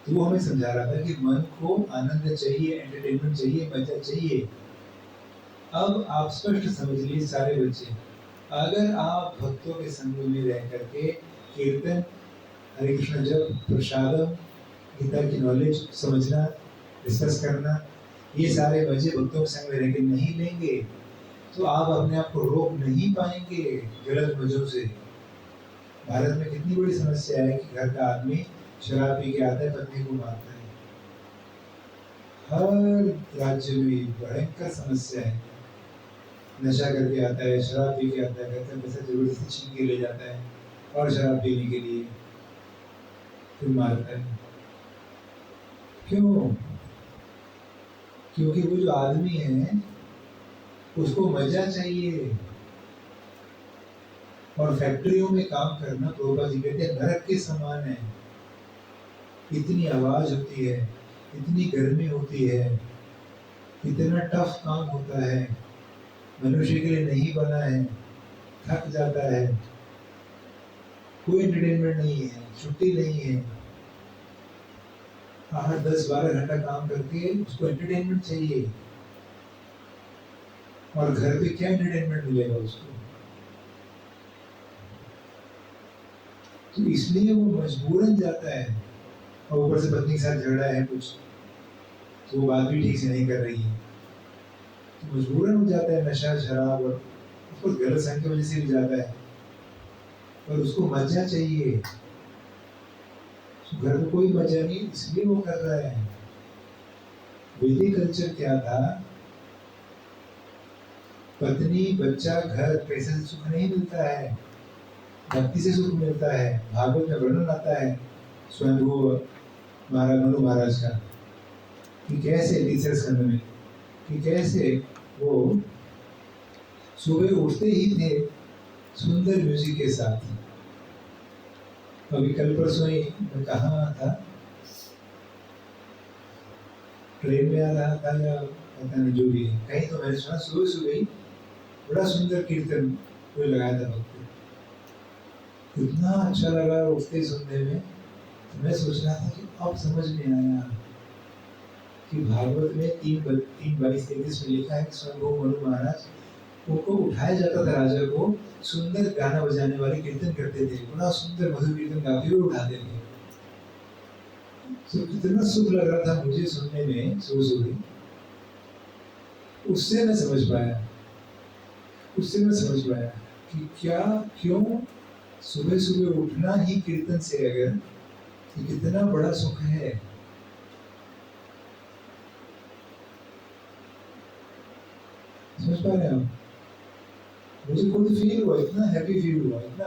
तो वो हमें समझा रहा था कि मन को आनंद चाहिए, एंटरटेनमेंट चाहिए, मजा चाहिए। अब आप स्पष्ट समझ लीजिए सारे बच्चे, अगर आप भक्तों के संग में रह करके कीर्तन, हरे कृष्ण जप, प्रसादम, गीता की नॉलेज समझना, डिस्कस करना, ये सारे मजे भक्तों के संग में रह के नहीं लेंगे तो आप अपने आप को रोक नहीं पाएंगे गलत मजों से। भारत में कितनी बड़ी समस्या है कि घर का आदमी शराब पी के आता है, पत्नी को मारता है। हर राज्य में भयंकर समस्या है, नशा करके आता है, शराब पी के आता है, घर का पैसा जबरदस्ती छीन के ले जाता है और शराब पीने के लिए फिर मारता है। क्यों? क्योंकि वो जो आदमी है उसको मजा चाहिए, और फैक्ट्रियों में काम करना प्रभुपाद जी कहते हैं नरक के समान है। इतनी आवाज होती है, इतनी गर्मी होती है, इतना टफ काम होता है, मनुष्य के लिए नहीं बना है, थक जाता है, कोई एंटरटेनमेंट नहीं है, छुट्टी नहीं है, 8-10-12 घंटा काम करके उसको एंटरटेनमेंट चाहिए, और घर पे क्या एंटरटेनमेंट मिलेगा उसको? तो इसलिए वो मजबूरन जाता है, और ऊपर से पत्नी के साथ झगड़ा है कुछ, तो वो बात भी ठीक से नहीं कर रही है, तो मजबूरन हो जाता है, नशा शराब और उसको गलत संग की वजह से भी जाता है, और उसको मजा चाहिए, घर में कोई मजा नहीं, इसलिए वो कर रहा है। वैदिक कल्चर क्या था, पत्नी बच्चा घर पैसे से सुख नहीं मिलता है, भक्ति से सुख मिलता है। भागवत में वर्णन आता है स्वयंभू महाराज मनु महाराज का कि कैसे तीसरे स्कंद में कि कैसे वो सुबह उठते ही थे सुंदर म्यूजिक के साथ। अभी कल परसों ही मैं कहाँ था, ट्रेन में आ रहा था या पता नहीं जो भी है, कहीं तो मैंने सुना सुबह सुबह ही बड़ा सुंदर कीर्तन कोई लगाया था भक्त, इतना अच्छा लगा उठते सुनने में। तो मैं सोच रहा था कि अब समझ में आया कि भागवत में 3:22-33 में लिखा है कि स्वयंभू मनु महाराज उनको उठाया जाता था, राजा को सुंदर गाना बजाने वाले कीर्तन करते थे, बड़ा सुंदर मधुर कीर्तन गाते हुए उठाते थे। तो कितना सुख लग रहा था मुझे सुनने में सुबह सुबह। उससे मैं समझ पाया कि क्यों सुबह सुबह उठना ही कीर्तन से अगर कितना बड़ा सुख है। समझ पा रहे हैं आप? मुझे खुद फील हुआ, इतना हैप्पी फील हुआ, इतना,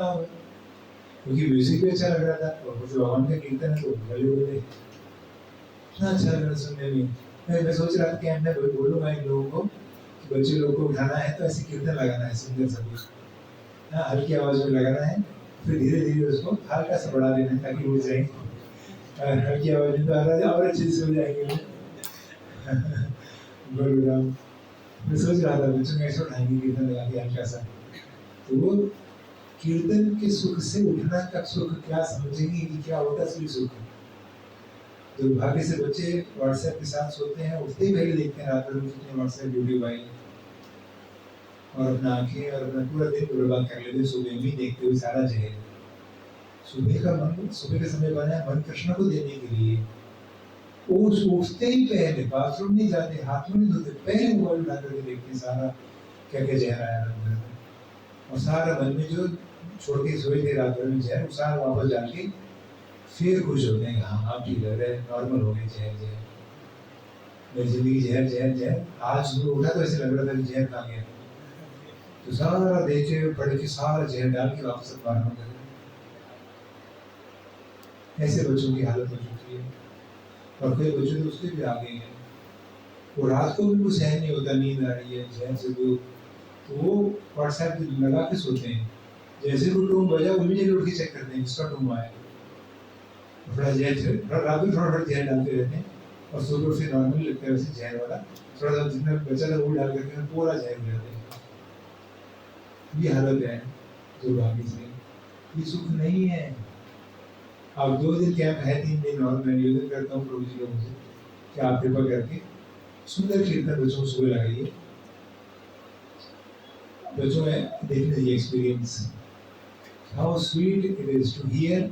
क्योंकि म्यूजिक भी अच्छा लग रहा था और मुझे भगवान का कीर्तन है तो बोले इतना अच्छा लग रहा सुनने में। मैं सोच रहा था कि मैं बोलूंगा इन लोगों को कि बच्चे लोगों को उठाना है तो ऐसे कीर्तन लगाना है सुंदर सा कुछ, हाँ हल्की आवाज में लगाना है फिर धीरे धीरे उसको हल्का सा बढ़ा देना ताकि उड़ जाए, हल्की आवाज में तो और अच्छे से हो जाएंगे। बलराम, मैं सोच रहा था बच्चों में ऐसा उठाएंगे कीर्तन लगा के हल्का सा, तो वो कीर्तन के सुख से उठना का सुख क्या समझेंगे कि क्या होता है असली सुख। दुर्भाग्य से बच्चे व्हाट्सएप के साथ सोते हैं, उठते ही पहले देखते हैं रात भर में कितने व्हाट्सएप वीडियो आई, और अपना आंखें और अपना पूरा दिन बर्बाद कर लेते, सुबह में देखते हुए सारा जहर। सुबह का मन, सुबह का समय बना है मन कृष्ण को देने के लिए। वो उठते ही पहले बाथरूम नहीं जाते, हाथ में नहीं धोते, पहले मोबाइल उठा करके देखते हैं सारा क्या क्या जहर आया रात भर में, और सारा मन में जो छोड़ के सोए थे रात भर में जहर, वो सारा वापस डाल के फिर खुश होते हैं, हाँ आप ठीक लग रहे हैं, नॉर्मल हो गए जहर जहर, मेरी जिंदगी जहर जहर जहर। आज सुबह उठा तो ऐसे लग रहा था कि जहर कहाँ गया, तो सारा देखे पढ़ के सारा जहर डाल के वापस अखबार में कर। ऐसे बच्चों की हालत हो चुकी है, और कई बच्चे तो उससे भी आगे हैं, वो रात को भी कुछ सहन नहीं होता, नींद आ रही है जहर से तो वो व्हाट्सएप लगा के सोते हैं, जैसे वो टूम बजा इमीडिएटली उठ के चेक करते हैं किसका टूम आया, थोड़ा जहर रात में थोड़ा जहर डालते रहते हैं, और सुबह फिर नॉर्मल लगता है वैसे जहर वाला थोड़ा सा जितना बचा था वो डाल करके पूरा जहर हो जाते हैं। ये हालत है दुर्भाग्य से, ये सुख नहीं है। अब 2 दिन कैंप है, 3 दिन और मैं निवेदन करता हूँ प्रभु जी लोगों से कि आप कृपा करके सुंदर कीर्तन बच्चों को सुबह लगाइए, बच्चों में देखने दीजिए experience, how sweet it is to hear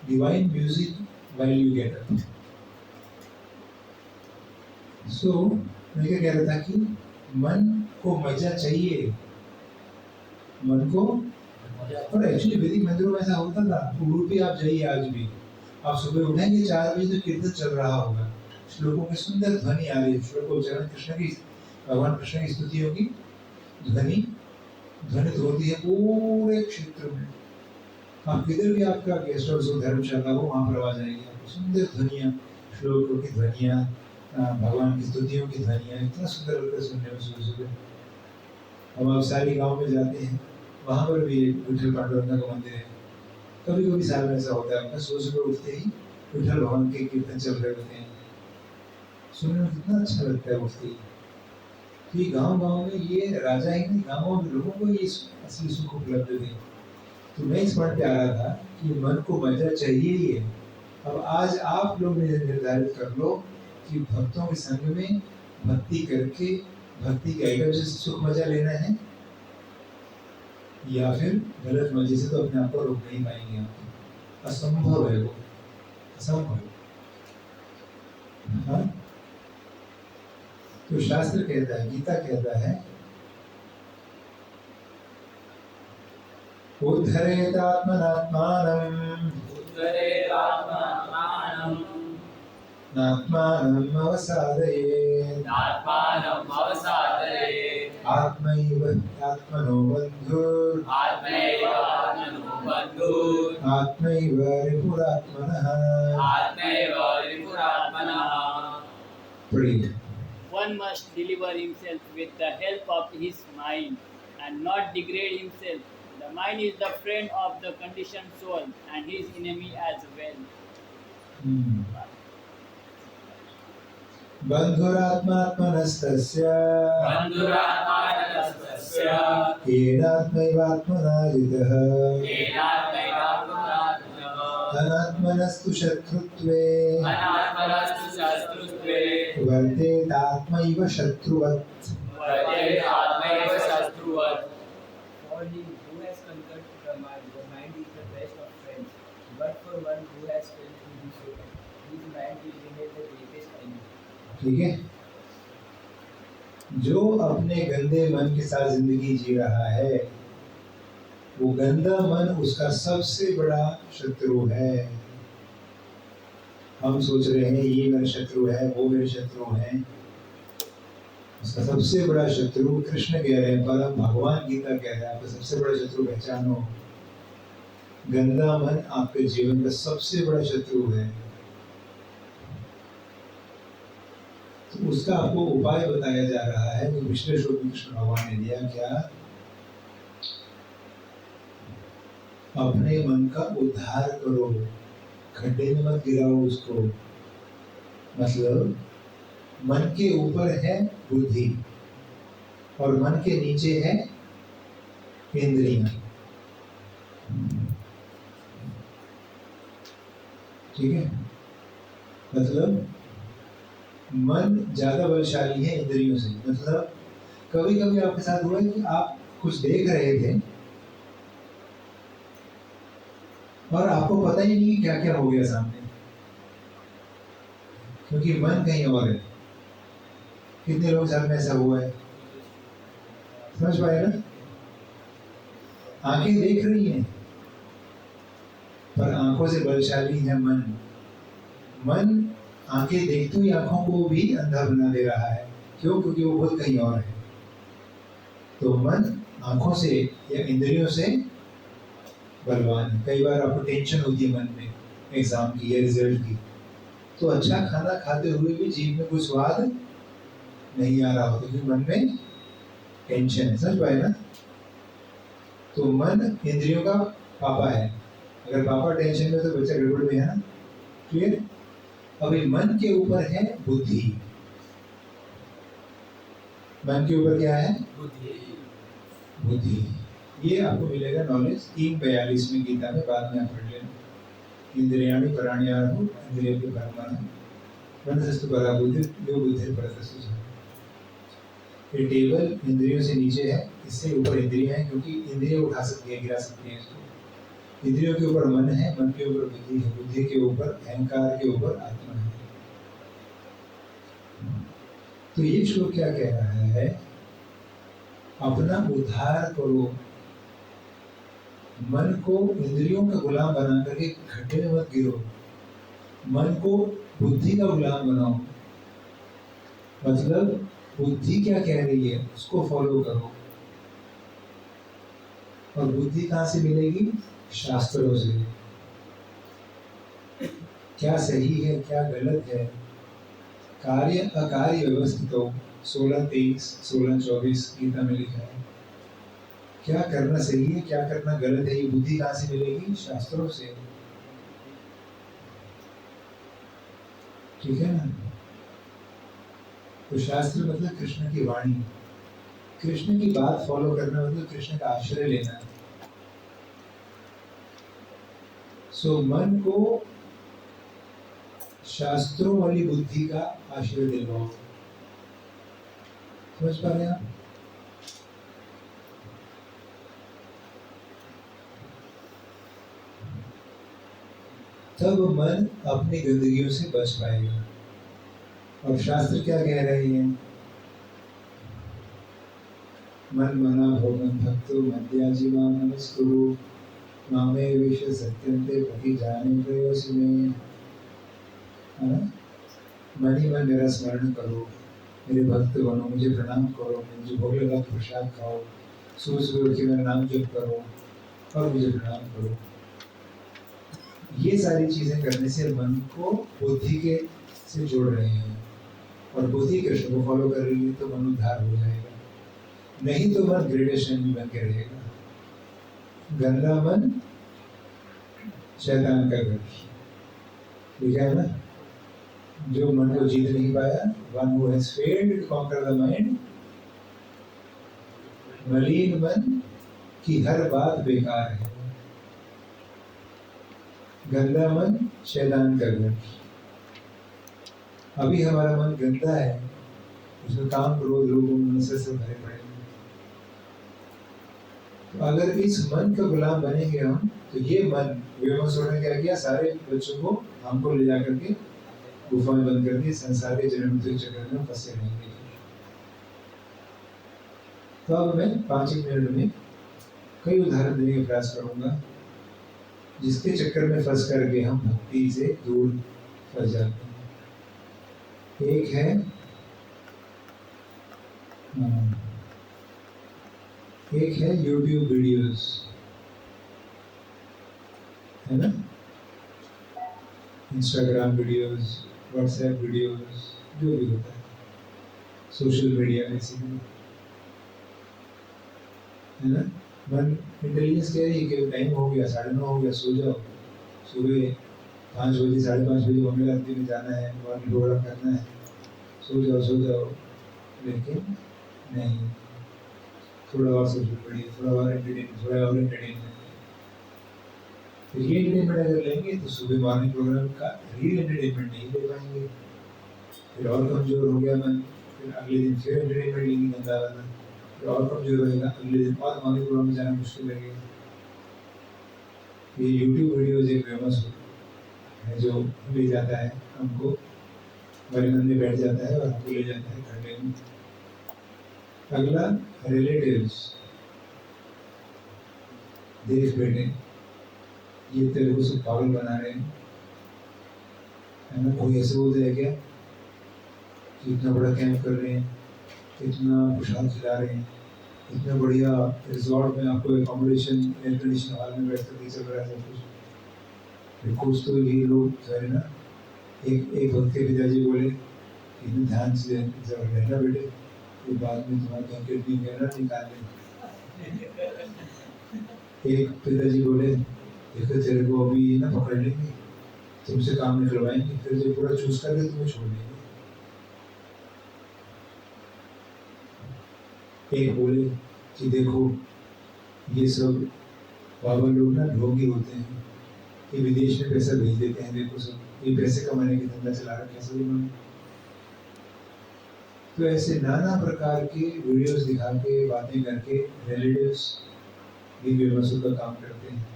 divine music while you get up. So मैं क्या कह रहा था कि मन को मजा चाहिए, मन को, और एक्चुअली वैदिक मंदिरों में ऐसा होता था, उडुपी आप जाइए आज भी, आप सुबह उठेंगे 4 बजे तो कीर्तन चल रहा होगा, श्लोकों की सुंदर ध्वनि आ रही है, श्लोकोच्चारण कृष्ण की, भगवान कृष्ण की स्तुतियों की ध्वनि ध्वनित होती है पूरे क्षेत्र में। आप किधर भी आपका गेस्ट हाउस हो, धर्मशाला हो, वहाँ पर आवाज आएगी आपको, सुंदर ध्वनियाँ, श्लोकों की ध्वनियाँ, भगवान की स्तुतियों की ध्वनियाँ, इतना सुंदर लगता है सुनने में सुबह सुबह। अब आप सारी गाँव में जाते हैं, वहाँ पर भी विठल पांडुरंग का मंदिर है, कभी कभी साल में ऐसा होता है, आपका सुबह उठते ही विठल भगवान के कीर्तन चल रहे होते हैं, सुनने में कितना अच्छा लगता है उठते ही। तो ये गाँव गाँव में ये राजा ही नहीं, गाँव में लोगों को ये असली सुख उपलब्ध है। तो मैं इस पॉइंट पे आ रहा था कि मन को मजा चाहिए ही है। अब आज आप लोग निर्धारित कर लो कि भक्तों के संग में भक्ति करके भक्ति के आइटम से सुख मजा लेना है, या फिर गलत मजे से तो अपने आप को रोक नहीं पाएंगे आप, असंभव है वो, असंभव। हाँ, तो शास्त्र कहता है, गीता कहता है, उद्धरेतात्मनात्मानं नात्मानं अवसादयेत् आत्मैव आत्मनो बन्धुर् आत्मैव रिपुरात्मनः। Pray. One must deliver himself with the help of his mind and not degrade himself. The mind is the friend of the conditioned soul and his enemy as well. बन्धुरात्मात्मनस्तस्य येनात्मैवात्मना जितः अनात्मनस्तु शत्रुत्वे वर्तेतात्मैव शत्रुवत्। For him who has conquered the mind is the best of friends. But for one who has failed to do so, his mind will remain the greatest enemy. ठीक है, जो अपने गंदे मन के साथ जिंदगी जी रहा है, वो गंदा मन उसका सबसे बड़ा शत्रु है। हम सोच रहे हैं ये मेरा शत्रु है, वो मेरे शत्रु हैं, उसका सबसे बड़ा शत्रु कृष्ण कह रहे हैं, परम भगवान गीता कह रहे हैं, आपका सबसे बड़ा शत्रु पहचानो। गंदा मन आपके जीवन का सबसे बड़ा शत्रु है। तो उसका आपको उपाय बताया जा रहा है, जो पिछले श्लोक में कृष्ण भगवान ने दिया। क्या? अपने मन का उद्धार करो, खड्डे में मत गिराओ उसको। मतलब मन के ऊपर है बुद्धि और मन के नीचे है इंद्रियां। ठीक है, मतलब मन ज्यादा बलशाली है इंद्रियों से। मतलब कभी कभी आपके साथ हुआ है कि आप कुछ देख रहे थे और आपको पता ही नहीं क्या क्या हो गया सामने, क्योंकि मन कहीं और है। कितने लोग साथ में ऐसा हुआ है? समझ पाए ना? आंखें देख रही हैं पर आंखों से बलशाली है मन। मन आंखें देखती हुई आंखों को भी अंधा बना दे रहा है। क्यों? क्योंकि वो बहुत कहीं और है। तो मन आंखों से या इंद्रियों से बलवान है। कई बार आपको टेंशन होती है मन में एग्जाम की या रिजल्ट की, तो अच्छा खाना खाते हुए भी जीभ में कोई स्वाद नहीं आ रहा होता, क्योंकि मन में टेंशन है। समझ पाए ना? तो मन इंद्रियों का पापा है। अगर पापा टेंशन में तो बच्चा गड़बड़ में है ना। क्लियर? अभी मन के ऊपर है बुद्धि। मन के ऊपर क्या है? बुद्धि। ये आपको मिलेगा नॉलेज 3:42 में गीता में, बाद में आप पढ़ लेना। इंद्रियाणि पराण्याहु इंद्रियेभ्यः परमाणु मनसस्तु परा बुद्धि यो बुद्धिर परतस्तु सः। ये टेबल इंद्रियों से नीचे है, इससे ऊपर इंद्रियां हैं, क्योंकि इंद्रियां उठा सकती है, गिरा सकती है इसको। इंद्रियों के ऊपर मन है, मन के ऊपर बुद्धि है, बुद्धि के ऊपर अहंकार, के ऊपर आत्मा है। तो ये श्लोक क्या कह रहा है? अपना उद्धार करो, मन को इंद्रियों का गुलाम बना करके खड्डे में मत गिरो, मन को बुद्धि का गुलाम बनाओ। मतलब बुद्धि क्या कह रही है उसको फॉलो करो। और बुद्धि कहाँ से मिलेगी? शास्त्रों से। क्या सही है, क्या गलत है, कार्य अकार्य व्यवस्थित हो। 16:23, 16:24 गीता में लिखा है। क्या करना सही है, क्या करना गलत है, ये बुद्धि कहाँ से मिलेगी? शास्त्रों से। ठीक है ना? तो शास्त्र मतलब कृष्ण की वाणी, कृष्ण की बात फॉलो करना मतलब कृष्ण का आश्रय लेना। सो मन को शास्त्रों वाली बुद्धि का आश्रय दिलवाओ। समझ पा रहे हैं आप? तब मन अपनी गंदगियों से बच पाएगा। और शास्त्र क्या कह रहे हैं? मन मना भोगन भक्तो मद्याजीवा नमस्कुरु मामे विश्व सत्यंते पति जाने प्रयोसी में। है ना? मन ही मन मेरा स्मरण करो, मेरे भक्त बनो, मुझे प्रणाम करो, मुझे भोग लगा प्रसाद खाओ, सुबह सुबह उठ के मेरा नाम जप करो और मुझे प्रणाम करो। ये सारी चीजें करने से मन को बुद्धि के से जोड़ रहे हैं, और बुद्धि कृष्ण को फॉलो कर रही है, तो मन उद्धार हो जाएगा। नहीं तो मन ग्रेडेशन में बन के रहेगा। गंदा मन शैतान का घर। लिखा है ना, जो मन को जीत नहीं पाया, one who has failed to conquer the mind, मलिन मन की हर बात बेकार है। गंदा मन शैतान का घर। अभी हमारा मन गंदा है, उसमें काम, क्रोध, लोभ, मत्सर से भरे पड़े हैं। तो अगर इस मन का गुलाम बनेंगे हम, तो ये मन व्यवस्था ने क्या किया? सारे बच्चों को हमको ले जाकर के गुफा में बंद कर दिए, संसार के जन्म मृत्यु चक्कर में फंसे रहेंगे। तो अब मैं 5 मिनट में कई उदाहरण देने का प्रयास करूंगा जिसके चक्कर में फंस करके हम भक्ति से दूर फंस जाते हैं। एक है YouTube वीडियोस, है ना? इंस्टाग्राम वीडियोस, व्हाट्सएप वीडियोस, जो भी होता है सोशल मीडिया बेसिकली, है ना? मन इंटेलिजेंस कह रही है कि टाइम हो गया, 9:30 हो गया, सो जाओ। सुबह 5 बजे 5:30 बजे मंगल आरती में जाना है, मॉर्निंग प्रोग्राम करना है, सो जाओ। लेकिन नहीं, थोड़ा और सोच पड़िए, थोड़ा और एंटरटेनमेंट। फिर ये एंटरटेनमेंट अगर लेंगे तो सुबह मॉर्निंग प्रोग्राम का रियल एंटरटेनमेंट नहीं ले पाएंगे, फिर और कमजोर हो गया मन, फिर अगले दिन फिर एंटरटेनमेंट लेंगे गंदा वाला, फिर और कमजोर रहेगा, अगले दिन और मॉर्निंग प्रोग्राम में जाना मुश्किल लगेगा। ये यूट्यूब वीडियोज एक फेमस है जो ले जाता है हमको, हमारे मन में बैठ जाता है और हमको ले जाता है घंटे में। अगला रिलेटिव्स, देख बेटे ये तेरे को सब पागल बना रहे हैं, है ना। कोई ऐसे बोलते हैं क्या कि इतना बड़ा कैंप कर रहे हैं, इतना प्रसाद खिला रहे हैं, इतना बढ़िया रिजॉर्ट में आपको एकोमोडेशन एयर कंडीशन हॉल में बैठ कर चल रहा है सब कुछ। कुछ तो ये लोग जो है ना, एक भक्त के पिताजी बोले इतने ध्यान से रहना बेटे, फिर बाद में तुम्हारा कहीं किडनी वगैरह निकाल लें। एक पिताजी बोले देखो तेरे को अभी ना पकड़ लेंगे, तुमसे काम निकलवाएंगे, फिर जब पूरा चूज कर ले तुम्हें छोड़ देंगे। एक बोले कि देखो ये सब बाबा लोग ना ढोंगी होते हैं, ये विदेश में पैसा भेज देते हैं, देखो सब ये पैसे कमाने की धंधा चला रखा है सब इन्होंने। तो ऐसे नाना प्रकार के वीडियोस दिखा के बातें करके रिलेटिव्स भी बेबसों का काम करते हैं।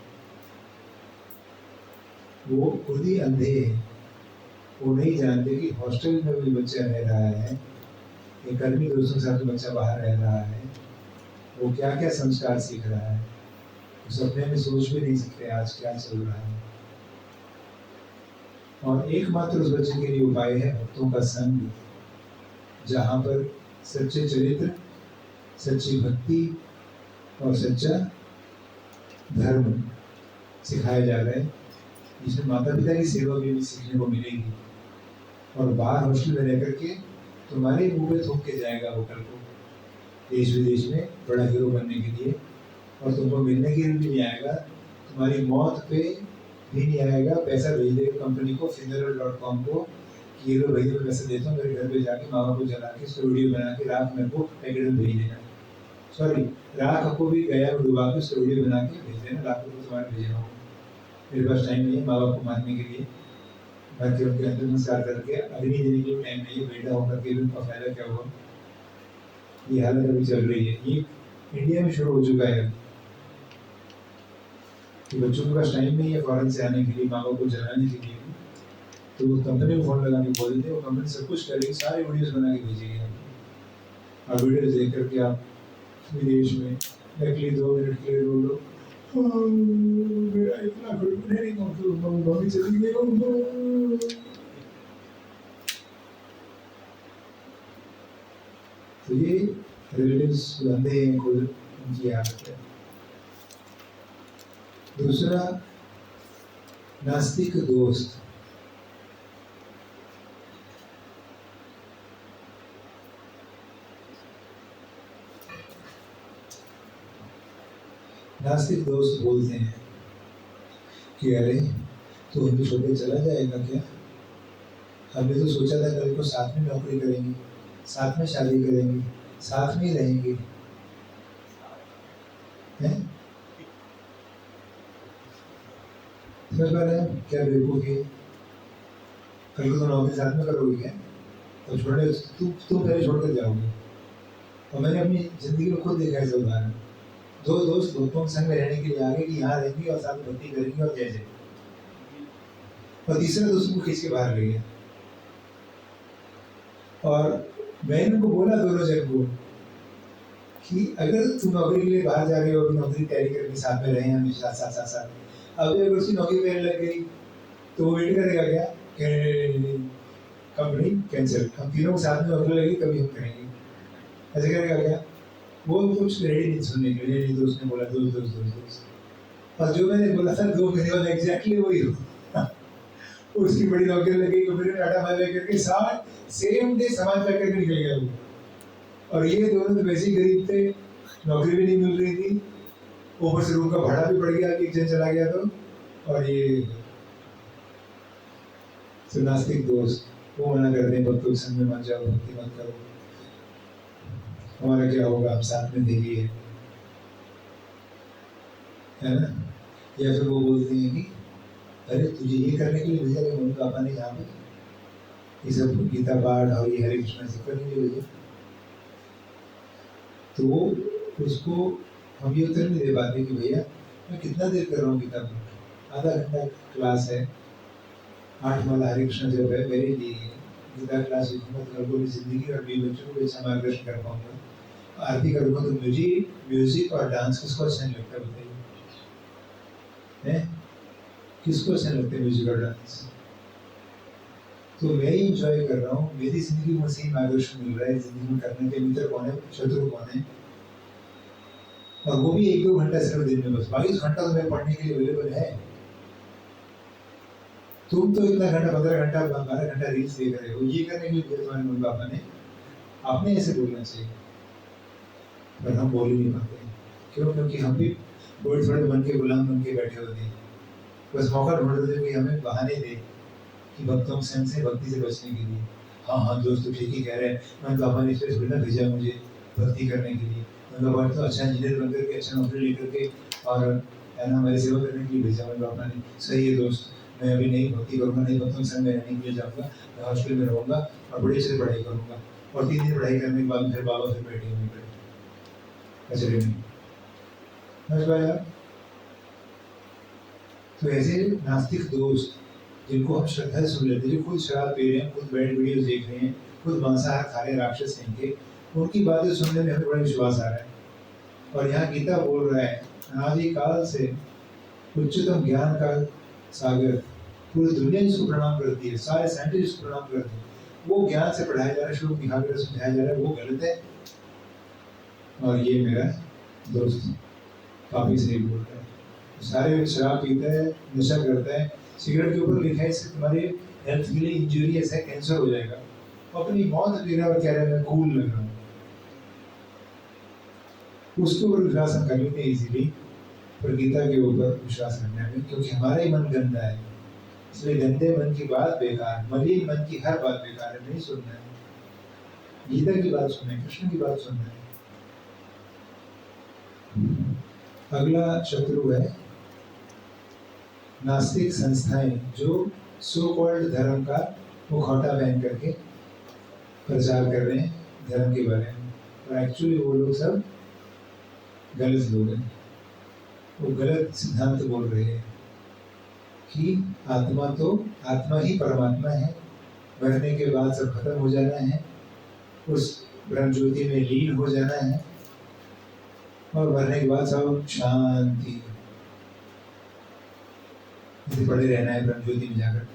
वो खुद ही अंधे हैं, वो नहीं जानते कि हॉस्टल में भी बच्चा रह रहा है, एक कर्मी दोस्तों के साथ बच्चा बाहर रह रहा है, वो क्या क्या संस्कार सीख रहा है, उस अपने में सोच भी नहीं सकते आज क्या चल रहा है। और एकमात्र उस बच्चे के लिए उपाय है भक्तों का संग, जहाँ पर सच्चे चरित्र, सच्ची भक्ति और सच्चा धर्म सिखाया जा रहा है, जिसमें माता पिता की सेवा भी सीखने को मिलेगी। और बाहर हॉस्टल में रह करके तुम्हारे मुंह पे थूक के जाएगा वो कल को देश विदेश में बड़ा हीरो बनने के लिए, और तुमको मिलने के लिए भी नहीं आएगा, तुम्हारी मौत पे भी नहीं आएगा, पैसा भेज देगा कंपनी को funeral.com को कि ये लो भैया मैं पैसा देता हूँ, मेरे घर पे जाके मामा को जला के उसको वीडियो बना के राख मेरे को पैकेट में भेज देना, सॉरी राख को भी गया डुबा के उसको वीडियो बना के भेज देना, लाख रुपये तुम्हारे भेजना हो, मेरे पास टाइम नहीं है माँ बाप को मारने के लिए, बाकी उनके अंतिम संस्कार करके अग्नि देने के लिए टाइम नहीं है, बेटा होकर के भी उनका फायदा क्या हुआ। ये हालत अभी चल रही है, ये इंडिया में शुरू हो चुका है कि बच्चों के पास टाइम नहीं है फॉरेन से आने के लिए, माँ बाप को जलाने के लिए, तो वो कंपनी को फोन लगा के बोल देते, वो कंपनी सब कुछ करेगी, सारे वीडियोस बना के भेजेगी आपको, और वीडियोस देख करके आप विदेश में नकली 2 मिनट के लिए बोलो मेरा इतना नहीं मम्मी चली गई। तो ये रिलेटिव्स अंधे हैं, खुद उनकी आदत है। दूसरा नास्तिक दोस्त, नास्तिक दोस्त बोलते हैं कि अरे तो हम भी छोटे चला जाएगा क्या, हमने तो सोचा था कल को साथ में नौकरी करेंगे, साथ में शादी करेंगे, साथ में ही रहेंगे, हैं? समझ पा रहे हैं क्या बेवकूफ़ी है, कल को तो नौकरी साथ में करोगे क्या, तो छोड़ने तुम पहले छोड़ कर जाओगे। और मैंने अपनी जिंदगी में खुद देखा है ऐसा उदाहरण, 2 दोस्त दोस्तों संग में रहने के लिए आगे कि यहाँ रहेंगे और साथ में भक्ति करेंगे और जय, और तीसरा दोस्त को खींच के बाहर ले गया। और मैंने उनको बोला दोनों जन को कि अगर तुम नौकरी के लिए बाहर जा रहे हो, नौकरी तैयारी करके साथ में रहे हैं हमेशा साथ, अब अगर उसकी नौकरी करने लग गई तो वो वेट करेगा क्या, कंपनी कैंसिल, हम तीनों साथ में नौकरी लगी कभी हम करेंगे, ऐसे करेगा क्या, वो कुछ रेडी नहीं सुनने के लिए। दोस्त ने बोला दोस्त, और जो मैंने बोला था 2 महीने बाद एग्जैक्टली वही हो उसकी बड़ी नौकरी लगी, कंपनी में टाटा बाय करके साथ सेम डे समाज पैक करके निकल गया वो। और ये दोनों तो वैसे ही गरीब थे, नौकरी भी नहीं मिल रही थी, ऊपर से रूम का भाड़ा भी बढ़ गया कि एक जन चला गया तो। और ये नास्तिक दोस्त वो मना करते हैं भक्तों के संग में मत जाओ, भक्ति मत करो, हमारा क्या होगा, हम साथ में देगी है ना। या फिर वो बोलते हैं कि अरे तुझे ये करने के लिए भेजा कि मम्मी पापा ने यहाँ पे ये सब गीता पाठ और ये हरे कृष्ण से करने के लिए भेजा। तो उसको हम ये उत्तर नहीं दे पाते कि भैया मैं कितना देर कर रहा हूँ गीता पाठ, आधा घंटा क्लास है, 8 माला हरे कृष्ण जब है मेरे लिए गीता क्लास सीखूंगा तो लोगों की जिंदगी और बीवी बच्चों को भी अच्छा मार्गदर्शन कर पाऊंगा। आरती करूंगा तो म्यूजिक और डांस किसको अच्छा नहीं लगता बताइए, किसको अच्छा लगता है म्यूजिक और डांस। तो मैं ही इंजॉय कर रहा हूँ, मेरी जिंदगी में सही मार्गदर्शन मिल रहा है, जिंदगी में करने के मित्र कौन है, शत्रु कौन है, और वो भी 1-2 घंटा सिर्फ दिन में, बस 22 घंटा तो मैं पढ़ने के लिए अवेलेबल है। तुम तो इतना घंटा 15 घंटा 12 घंटा रील्स देख रहे हो, ये करने के लिए तुम्हारे मम्मी पापा ने आपने ऐसे बोलना चाहिए, पर हम बोल ही नहीं पाते। क्यों? क्योंकि हम भी थोड़े मन के गुलाम बन के बैठे होते हैं, बस मौका ढूंढ रहे थे कि हमें बहाने दे कि भक्तों से भक्ति से बचने के लिए। हाँ दोस्त तो ठीक ही कह रहे हैं, मैं पापा ने इसलिए थोड़ी ना भेजा मुझे भक्ति करने के लिए, मैं तो अच्छा इंजीनियर बनकर के अच्छा नौकरी लेकर के और है ना हमारी सेवा करने के लिए भेजा मेरे पापा ने। सही है दोस्त, मैं अभी नहीं भक्ति करूँगा, नहीं भक्तों के संग में रहने के लिए जाऊँगा, मैं हॉस्टल में रहूँगा और बड़ी अच्छी पढ़ाई करूँगा, और 3 दिन पढ़ाई करने के बाद फिर बाबा फिर बैठे हुए कचरे में। समझ पाया? तो ऐसे नास्तिक दोस्त जिनको हम श्रद्धा से सुन लेते हैं, जो खुद शराब पी रहे हैं, खुद बैड वीडियोस देख रहे हैं, खुद मांसाहार खा रहे हैं, राक्षस हैं के, उनकी बातें सुनने में हमें बड़ा विश्वास आ रहा है। और यहाँ गीता बोल रहा है अनादि काल से उच्चतम ज्ञान का सागर, पूरी दुनिया जिसको प्रणाम करती है, सारे साइंटिस्ट जिसको प्रणाम करते हैं, वो ज्ञान से पढ़ाया जा रहा है, श्लोक दिखा कर समझाया जा रहा है, वो गलत है। और ये मेरा दोस्त काफी सही बोल रहा है। सारे शराब पीता है, नशा करता है, सिगरेट के ऊपर लिखा है इससे तुम्हारे हेल्थ के लिए इंजूरियस है, कैंसर हो जाएगा, अपनी मौत पी रहा है और कह रहा है मैं कूल लग रहा हूँ। उसके ऊपर विश्वास हम कर लेते हैं इजीली, पर गीता के ऊपर विश्वास करने में, क्योंकि हमारा ही मन गंदा है, इसलिए गंदे मन की बात बेकार, मलिन मन की हर बात बेकार है, नहीं सुनना है। गीता की बात सुनना है, कृष्ण की बात सुनना है। अगला शत्रु है नास्तिक संस्थाएं, जो सो कॉल्ड धर्म का मुखौटा पहन करके प्रचार कर रहे हैं धर्म के बारे में, और एक्चुअली वो लोग सब गलत लोग हैं। वो गलत सिद्धांत बोल रहे हैं कि आत्मा ही परमात्मा है, मरने के बाद सब खत्म हो जाना है, उस ब्रह्म ज्योति में लीन हो जाना है, और मरने के बाद सब शांति, पड़े रहना है ब्रह्म ज्योति में जाकर।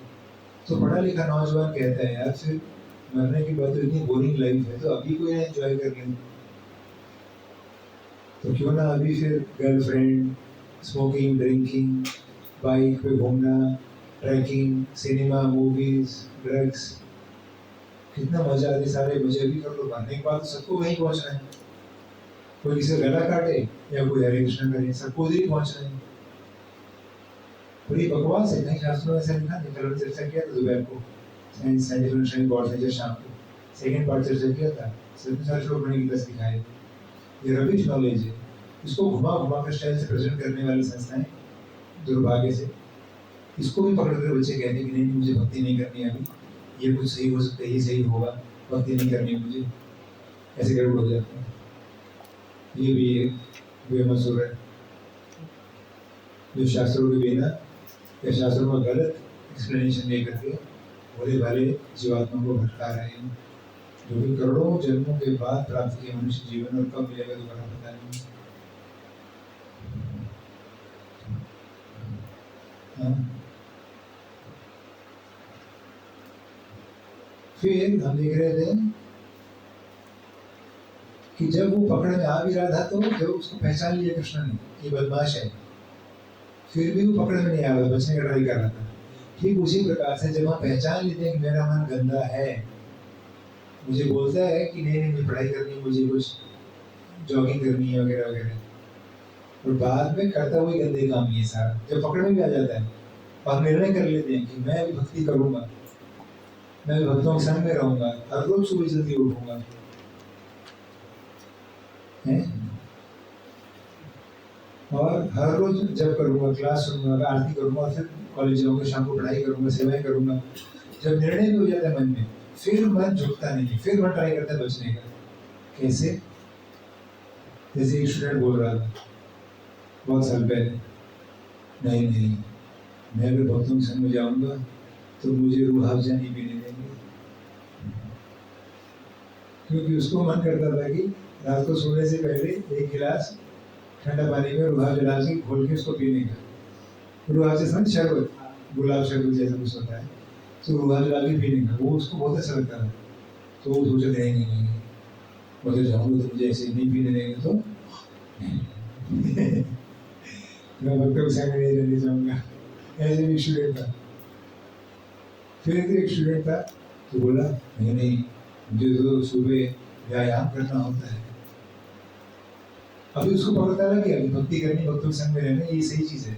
तो पढ़ा लिखा नौजवान कहता है यार फिर मरने के बाद तो इतनी बोरिंग लाइफ है, तो अभी कोई एंजॉय कर लें, तो क्यों ना अभी फिर गर्लफ्रेंड, स्मोकिंग, ड्रिंकिंग, बाइक पे घूमना, ट्रैकिंग, सिनेमा, मूवीज, ड्रग्स, कितना मजा आती, सारे मजे भी कर लो, मरने के बाद सबको वहीं पहुंचना है, कोई किसी का गला काटे या कोई हरे कृष्ण करे, सबको उधर ही पहुंचना है। बड़ी बकवास है, कहीं शास्त्रों में ऐसा लिखा नहीं, कल चर्चा किया था दोपहर को, साइंस साइंटिफिक गॉड से शाम को सेकंड पार्ट चर्चा किया था, सत्य श्लोक मैंने गीता सिखाए। ये रबिश नॉलेज है, इसको घुमा घुमा कर स्टाइल से प्रेजेंट करने वाली संस्थाएं दुर्भाग्य से इसको भी पकड़ कर बच्चे कहते हैं कि नहीं मुझे भक्ति नहीं करनी है, अभी ये कुछ सही हो सकता है, ये सही होगा, भक्ति नहीं करनी है मुझे, ऐसे गड़बड़ हो जाता है। ये भी बेमसूर है, जो शास्त्रों के बिना या शास्त्रों का गलत एक्सप्लेनेशन दे करके भोले भाले जीवात्मा को भटका रहे हैं, जो कि करोड़ों जन्मों के बाद प्राप्त किया मनुष्य जीवन, और कब मिलेगा दोबारा पता नहीं। फिर हम देख रहे थे कि जब वो पकड़ में आ भी रहा था, तो जब उसको पहचान लिया कृष्ण ने कि बदमाश है, फिर भी वो पकड़ में नहीं आ रहा, बचने का ट्राई कर रहा था। ठीक उसी प्रकार से जब हम पहचान लेते हैं कि मेरा मन गंदा है, मुझे बोलता है कि नहीं मुझे पढ़ाई करनी है, मुझे कुछ जॉगिंग करनी है वगैरह वगैरह, और बाद में करता हुआ गंदे काम ये सारा जब पकड़ में भी आ जाता है और निर्णय कर लेते हैं कि मैं भी भक्ति करूंगा, मैं भी भक्तों के संग में रहूंगा, हर रोज सुबह जल्दी उठूंगा, और हर रोज जब करूंगा, क्लास सुनूंगा, आरती करूंगा, फिर कॉलेज जाऊंगा, शाम को पढ़ाई करूंगा, सेवाएं करूंगा। जब निर्णय भी हो जाता है मन में, फिर मन झुकता नहीं, फिर मन ट्राई करता है बचने का। कैसे? जैसे एक स्टूडेंट बोल रहा था बहुत साल पहले, नहीं मैं अगर भक्तों के संग में जाऊंगा तो मुझे रूह अफ़ज़ा नहीं पीने देंगे, क्योंकि उसको मन करता था कि रात को सोने से पहले एक गिलास ठंडा पानी में रूह अफ़ज़ा डाल के घोल के उसको पीने का। रूह अफ़ज़ा समझ, शरबत, गुलाब शरबत जैसा कुछ होता है, तो रूह अफ़ज़ा डाल के पीने का, वो उसको बहुत अच्छा लगता था। तो वो सोचा नहीं उधर जाऊंगा तो मुझे ऐसे नहीं पीने देंगे, तो मैं भक्तों के संग नहीं रहने जाऊंगा। ऐसे भी स्टूडेंट था। फिर एक स्टूडेंट था तो बोला नहीं मुझे तो सुबह व्यायाम करना होता है। अभी उसको पता लगा कि अभी भक्ति करनी, भक्तों के संग में रहना, ये सही चीज है।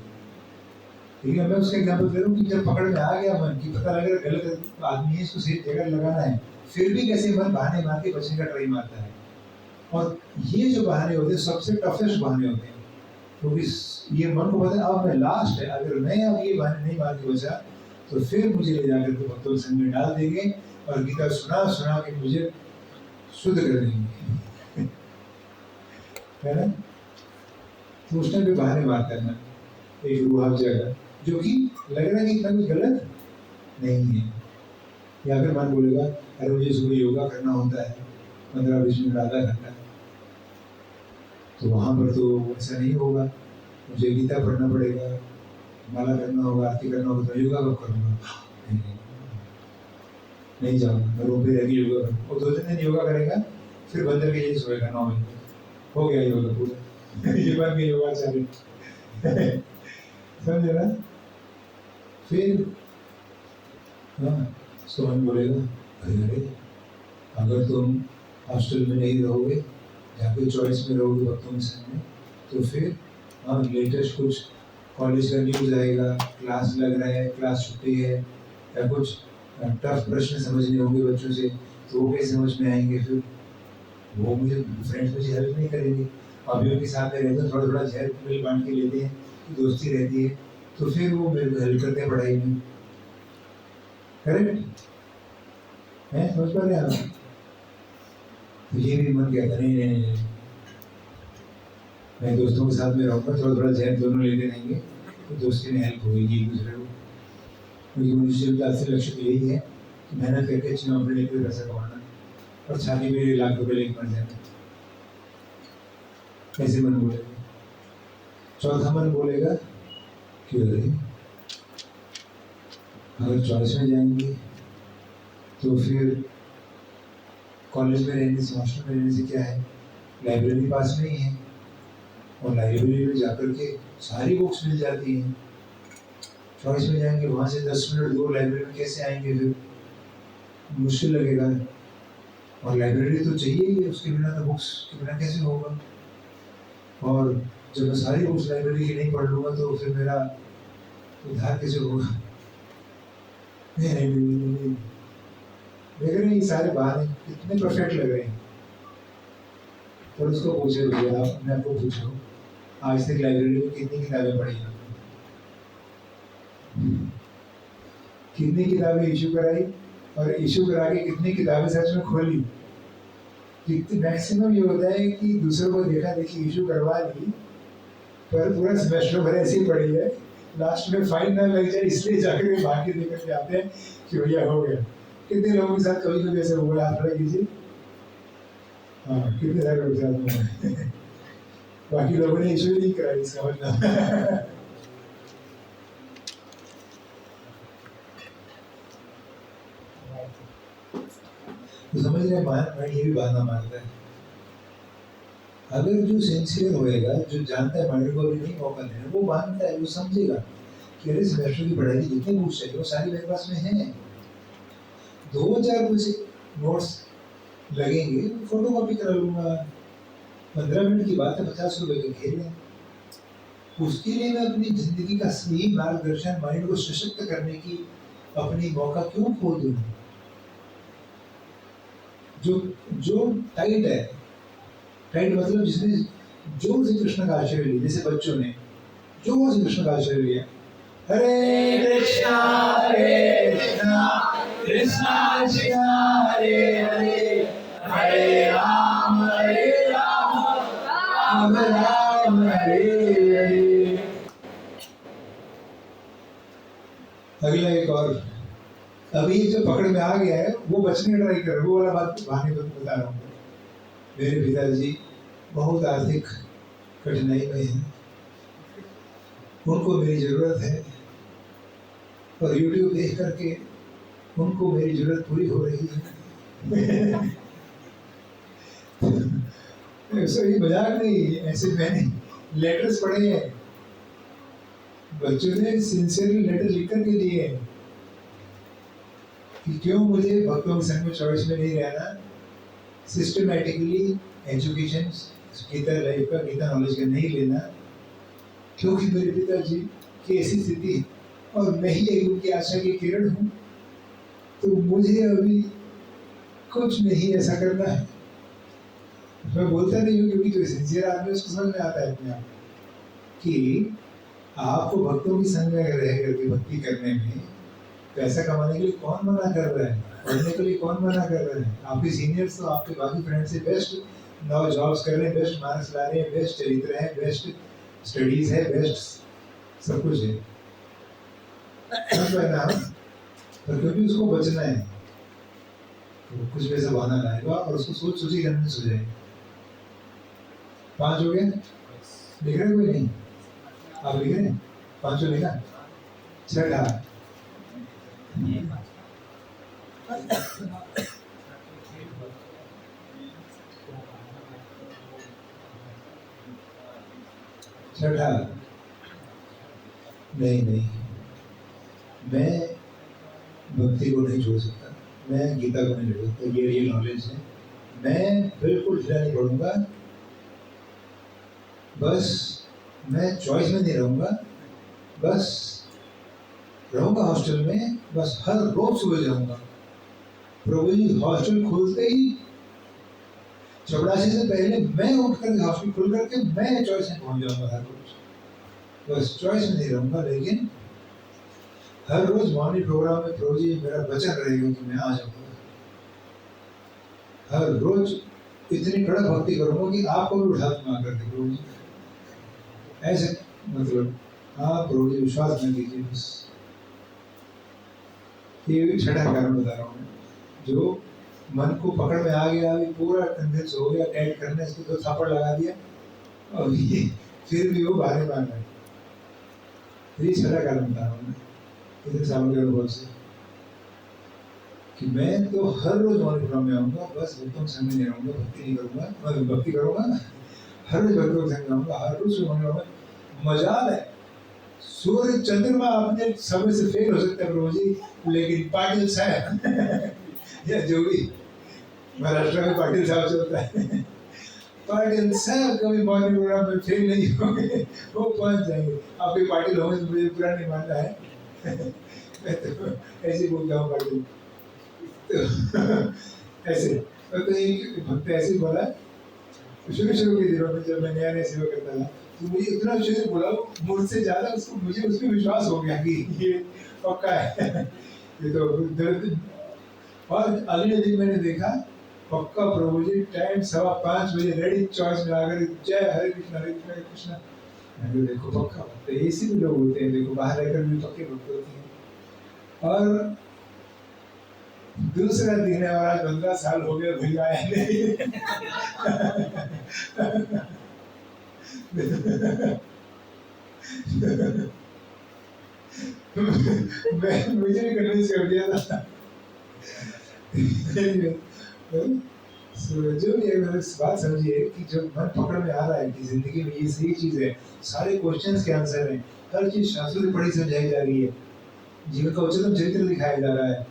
लेकिन मैं उसका एग्जाम्पल दे रहा हूँ कि जब पकड़ में आ गया मन की पता लगा गलत आदमी है, इसको सही जगह लगाना है, फिर भी कैसे मन बहाने मार के बचने का ट्राई मारता है। और ये जो बहाने होते हैं सबसे टफेस्ट बहाने होते हैं, क्योंकि ये मन को पता है अब मैं लास्ट है, अगर मैं अब ये बहाने नहीं मार के बचा तो फिर मुझे ले जाकर के भक्तों के संग में डाल देंगे और गीता सुना के मुझे शुद्ध कर देंगे, है ना। तो उसने भी बहाने मारता है ना, एक रूह अफ़ज़ा का, जो कि लग रहा है कि इतना कुछ गलत नहीं है। या फिर मन बोलेगा अरे मुझे सुबह योगा करना होता है 15-20 मिनट, आधा घंटा, तो वहाँ पर तो ऐसा नहीं होगा, मुझे गीता पढ़ना पड़ेगा, माला करना होगा, आरती करना होगा, तो योगा कब करूँगा? नहीं जाऊँगा, मैं रूम पे रह के योगा करूँगा। और 2-3 दिन योगा करेगा, फिर बंदर के यही सोएगा 9 बजे, हो गया योगा पूरा। ये बन गया योगाचार्य। समझे ना। फिर सोहन बोलेगा अरे अगर तुम हॉस्टल में नहीं रहोगे, यहाँ पे चॉइस में रहोगे भक्तों के संग में, तो फिर लेटेस्ट कुछ कॉलेज का न्यूज़ आएगा, क्लास लग रहा है, क्लास छुट्टी है, या कुछ टफ प्रश्न समझने होंगे बच्चों से, तो वो कैसे समझ में आएंगे? फिर वो मुझे फ्रेंड्स मुझे हेल्प नहीं करेंगे। अभी उनके साथ में रहते हैं, थोड़ा जहर मिल बांट के लेते हैं, दोस्ती रहती है, तो फिर वो मेरे को हेल्प करते हैं पढ़ाई में। करेक्ट है, समझ पा रहे हैं आप? तो ये भी मन कहता नहीं, मैं दोस्तों के साथ में रहूँगा, थोड़ा जहर दोनों लेते रहेंगे, तो दोस्ती में हेल्प होगी एक दूसरे को। क्योंकि मनुष्य का असली लक्ष्य तो यही है कि मेहनत करके अच्छी नौकरी लेकर पैसा कमाना और छाती में लाख रुपए लेकर मर जाना। ऐसे मन बोलेगा। चौथा मन बोलेगा कि अगर चॉइस में जाएंगे तो फिर कॉलेज में रहने से, हॉस्टल में रहने से क्या है, लाइब्रेरी पास में ही है, और लाइब्रेरी में जाकर के सारी बुक्स मिल जाती हैं। चॉइस में जाएंगे, वहाँ से 10 मिनट दूर लाइब्रेरी में कैसे आएंगे? फिर मुश्किल लगेगा, और लाइब्रेरी तो चाहिए ही, उसके बिना तो बुक्स के बिना कैसे होगा। और जब मैं सारी बुक्स लाइब्रेरी की नहीं पढ़ लूँगा तो फिर मेरा उद्धार कैसे होगा? नहीं। देख रहे हैं सारे बहाने कितने परफेक्ट लग रहे हैं। तो उसको पूछे भैया, आप मैं आपको पूछो, आज तक लाइब्रेरी में कितनी किताबें पढ़ी हैं? कितनी किताबें इशू कराई, और इशू करा के कितनी किताबें सच में खोली? मैक्सिमम ये होता है कि दूसरों को देखा देखी इशू करवा ली, पर पूरा सेमेस्टर भर ऐसे ही पढ़ी है, लास्ट में फाइन ना लग जाए इसलिए जाकर के भाग के देकर के आते हैं कि भैया हो गया। कितने लोगों के साथ कभी ऐसे हुआ? हाथ खड़ा कीजिए। हाँ, कितने सारे लोग साथ में बाकी लोगों ने इशू नहीं कराई, इसका मतलब। तो समझ रहे माइंड ये भी बहाना मारता है। अगर जो सिंसियर होएगा, जो जानता है माइंड को भी नहीं मौका देना, वो मानता है, वो समझेगा कि अरे सेमेस्टर की पढ़ाई की जितने बुक्स चाहिए वो सारी मेरे पास में है। 2000 कुछ नोट्स लगेंगे, फोटो कॉपी करा लूंगा, 15 मिनट की बात है, 50 रुपए के खेल है। उसके लिए मैं अपनी जिंदगी का सही मार्गदर्शन, माइंड को सशक्त करने की अपनी मौका क्यों खो दूं? जो जो टाइट है, टाइट मतलब जिसने जोर से कृष्ण का आश्रय लिया, जैसे बच्चों ने जोर से कृष्ण का आश्रय लिया, हरे कृष्णा कृष्णा कृष्णा हरे हरे, हरे राम राम राम हरे हरे। अगला एक और, अभी जो पकड़ में आ गया है वो बचने का ट्राई कर, वो वाला बात बहाने बता रहा हूँ। मेरे पिताजी बहुत आर्थिक कठिनाई में हैं, उनको मेरी जरूरत है और YouTube देख करके उनको मेरी जरूरत पूरी हो रही है। ऐसा ही मजाक नहीं, ऐसे मैंने लेटर्स पढ़े हैं, बच्चों ने सिंसियरली लेटर लिख करके दिए हैं कि क्यों मुझे भक्तों के संग में चॉइस में नहीं रहना, सिस्टमैटिकली एजुकेशन गीता लाइफ का, गीता नॉलेज का नहीं लेना, क्योंकि मेरे पिताजी की ऐसी स्थिति और मैं ही एक उनकी आशा की किरण हूँ, तो मुझे अभी कुछ नहीं ऐसा करना है। मैं बोलता नहीं हूँ क्योंकि जो सिंसियर आदमी है उसको समझ में आता है अपने आप कि आपको भक्तों की संग में रह करके भक्ति करने में पैसा कमाने के लिए कौन मना कर रहा है, पढ़ने के लिए कौन मना कर रहे हैं? आपके सीनियर्स तो आपके बाकी फ्रेंड से बेस्ट नौ जॉब्स कर रहे हैं, बेस्ट मार्क्स ला रहे हैं, बेस्ट चरित्र है, बेस्ट स्टडीज है, बेस्ट सब कुछ है ना, तो क्योंकि उसको बचना है तो कुछ पैसा बहाना लाएगा और उसको सोच सोची कन्विंस हो जाएगी। 5 हो गए, लिख रहे कोई नहीं? आप लिख रहे हैं? 5 लिखा, 6 नहीं, मैं भक्ति को नहीं छोड़ सकता, मैं गीता को नहीं छोड़ सकता, ये रियल नॉलेज है। मैं बिल्कुल ढीला नहीं पड़ूंगा, बस मैं चॉइस में नहीं रहूंगा, बस रहूंगा हॉस्टल में, बस हर रोज सुबह जाऊंगा। प्रभु जी हॉस्टल खुलते ही चपरासी से पहले मैं उठ कर हॉस्टल खुल करके मैं चॉइस में पहुंच जाऊंगा हर रोज, बस चॉइस में नहीं रहूंगा, लेकिन हर रोज मॉर्निंग प्रोग्राम में प्रभु जी मेरा वचन रहेगा कि मैं आ जाऊंगा। हर रोज इतनी कड़क भक्ति करूंगा कि आपको भी उठा दूंगा करके प्रभु जी, ऐसे मतलब आप प्रभु जी विश्वास न कीजिए। बस ये 6 कारण बता रहा हूँ, जो मन को पकड़ में आ गया, अभी पूरा कन्विंस हो गया, टाइट करने इसको 2 थप्पड़ लगा दिया और ये फिर भी वो बाहर मान रहा है। ये 6 कारण बता रहा हूँ इतने सालों के अनुभव से कि मैं तो हर रोज मॉर्निंग प्रोग्राम में आऊंगा, बस भक्तों के संग नहीं रहूंगा, भक्ति नहीं करूंगा, मैं भक्ति करूंगा, हर रोज भक्तों के संग आऊंगा, हर रोज मॉर्निंग। मजाल है, सूर्य चंद्रमा अपने समय से फेल हो सकता है प्रभु जी, लेकिन पाटिल साहब या जो भी महाराष्ट्र में पाटिल साहब से होता है, पाटिल साहब कभी मॉर्निंग प्रोग्राम में फेल नहीं होंगे, वो पहुंच जाएंगे। आपके पाटिल होंगे तो मुझे पूरा नहीं मानना है। मैं तो ऐसे बोलता हूँ पाटिल, तो ऐसे तो एक भक्त ऐसे बोला शुरू के दिनों में जब मैं नया सेवा करता था, तो मुझे इतना शुरू बोला, मुझसे ज्यादा उसको मुझे उस पर विश्वास हो गया कि ये पक्का है। ये तो दर्द। और अगले दिन मैंने देखा पक्का प्रभु जी टाइम 5:15 बजे रेडी चॉइस में आकर जय हरे कृष्ण हरे कृष्ण हरे कृष्ण। मैं देखो पक्का, तो ऐसे भी लोग होते हैं, देखो बाहर रहकर भी पक्के भक्त होते हैं। और दूसरा दिन है और आज 15 साल हो गए भैया आया नहीं। मुझे भी कन्विंस कर दिया था। जो भी है बात समझिए कि जब मन पकड़ में आ रहा है कि जिंदगी में ये सही चीज है, सारे क्वेश्चंस के आंसर हैं, हर चीज शास्त्रों में पढ़ी समझाई जा रही है, जीवन का उच्चतम चरित्र दिखाया जा रहा है,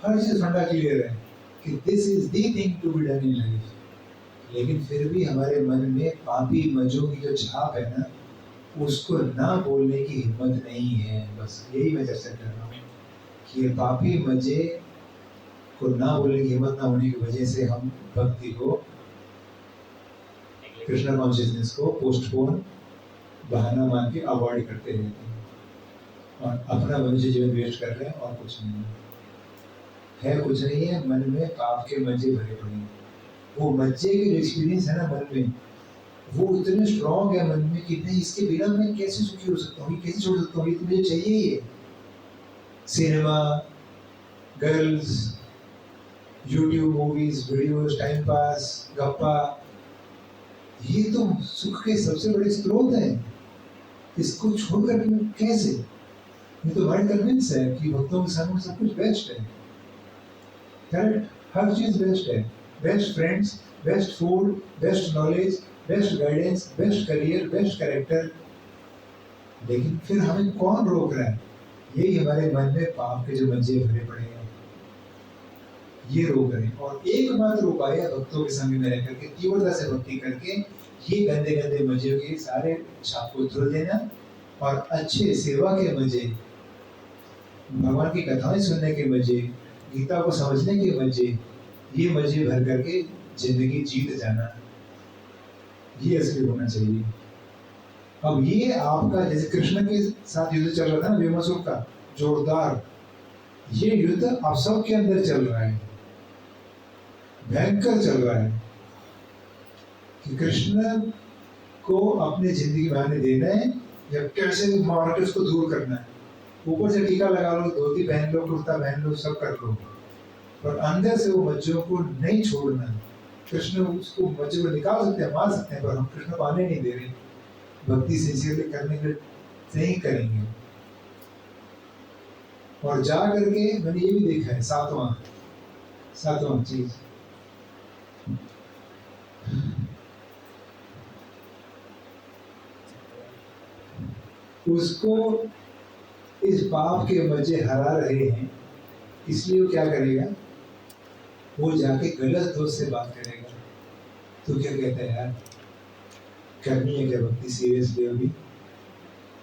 हर चीज फंडा क्लियर है कि this is the thing to be done in life. लेकिन फिर भी हमारे मन में पापी मजों की जो छाप है ना, उसको ना बोलने की हिम्मत नहीं है। बस यही मैं चर्चा कर रहा हूँ कि ये पापी मजे को ना बोलने की हिम्मत ना होने की वजह से हम भक्ति को, कृष्णा कॉन्शियसनेस को पोस्टपोन, बहाना मान के अवॉइड करते रहते हैं और अपना मनुष्य जीवन वेस्ट कर रहे हैं और कुछ नहीं है। कुछ नहीं है, मन में पाप के मजे भरे पड़े हैं। वो मजे के जो एक्सपीरियंस है ना मन में, वो इतने स्ट्रॉन्ग है मन में कि नहीं, इसके बिना मैं कैसे सुखी हो सकता हूँ, कैसे छोड़ सकता हूँ, ये तो मुझे चाहिए ही है। Cinema, girls, YouTube movies, videos, time pass, गप्पा, ये तो सुख के सबसे बड़े स्रोत हैं। इसको छोड़कर मैं कैसे? ये तो माइंड कन्विंस है कि भक्तों के सामने सब कुछ बेस्ट है, करेक्ट, हर चीज बेस्ट है। Best friends, best food, best knowledge, best guidance, best career, best character. लेकिन फिर हमें कौन रोक रहा है? यही हमारे मन में पाप के जो मजे भरे पड़े हैं, ये रोक रहे हैं। और एकमात्र उपाय है भक्तों के संग में रह करके, तीव्रता से भक्ति करके, ये गंदे गंदे मजे के सारे छाप को धुल देना और अच्छे सेवा के मजे, भगवान की कथाएं सुनने के मजे, गीता को समझने के मजे, ये मजे भर करके जिंदगी जीत जाना, ये असली होना चाहिए। अब ये आपका, जैसे कृष्ण के साथ युद्ध चल रहा था ना भीमासुर का, जोरदार, ये युद्ध आप सबके अंदर चल रहा है, भयंकर चल रहा है कि कृष्ण को अपनी जिंदगी में आने देना है या कैसे मार के उसको दूर करना है। ऊपर से टीका लगा लो, धोती पहन लो, कुर्ता पहन लो, सब कर लो, पर अंदर से वो बच्चों को नहीं छोड़ना। कृष्ण उसको बच्चे को निकाल सकते हैं, मार सकते हैं, पर हम कृष्ण को आने नहीं दे रहे। भक्ति सिंसियरली करने के नहीं करेंगे। और जा करके मैंने ये भी देखा है, सातवां चीज, उसको इस पाप के मजे हरा रहे हैं, इसलिए वो क्या करेगा, वो जाके गलत दोस्त से बात करेगा। तो क्या कहता है, यार करनी है क्या भक्ति सीरियसली? अभी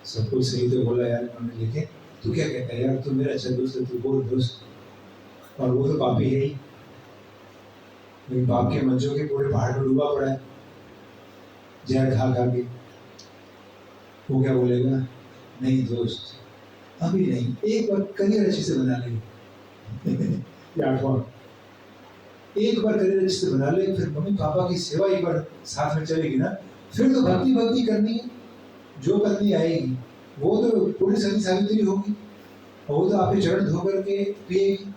सब कुछ सही तो बोला यार उन्होंने, लेकिन तू क्या कहता है यार, तू मेरा अच्छा दोस्त है, तू बोल दोस्त, और वो तो पापी है ही, पाप के मजों के पूरे पहाड़ में डूबा पड़ा है जहर खा खा के। वो क्या बोलेगा, नहीं दोस्त अभी नहीं, एक बार करियर अच्छे से बना ले। आठवां, एक बार करियर अच्छे से बना ले, फिर मम्मी पापा की सेवा एक बार साथ में चलेगी ना, फिर तो भक्ति भक्ति करनी है। जो पत्नी आएगी वो तो पूरी सती सावित्री होगी, और वो तो आपके चरण धो करके पिएगी,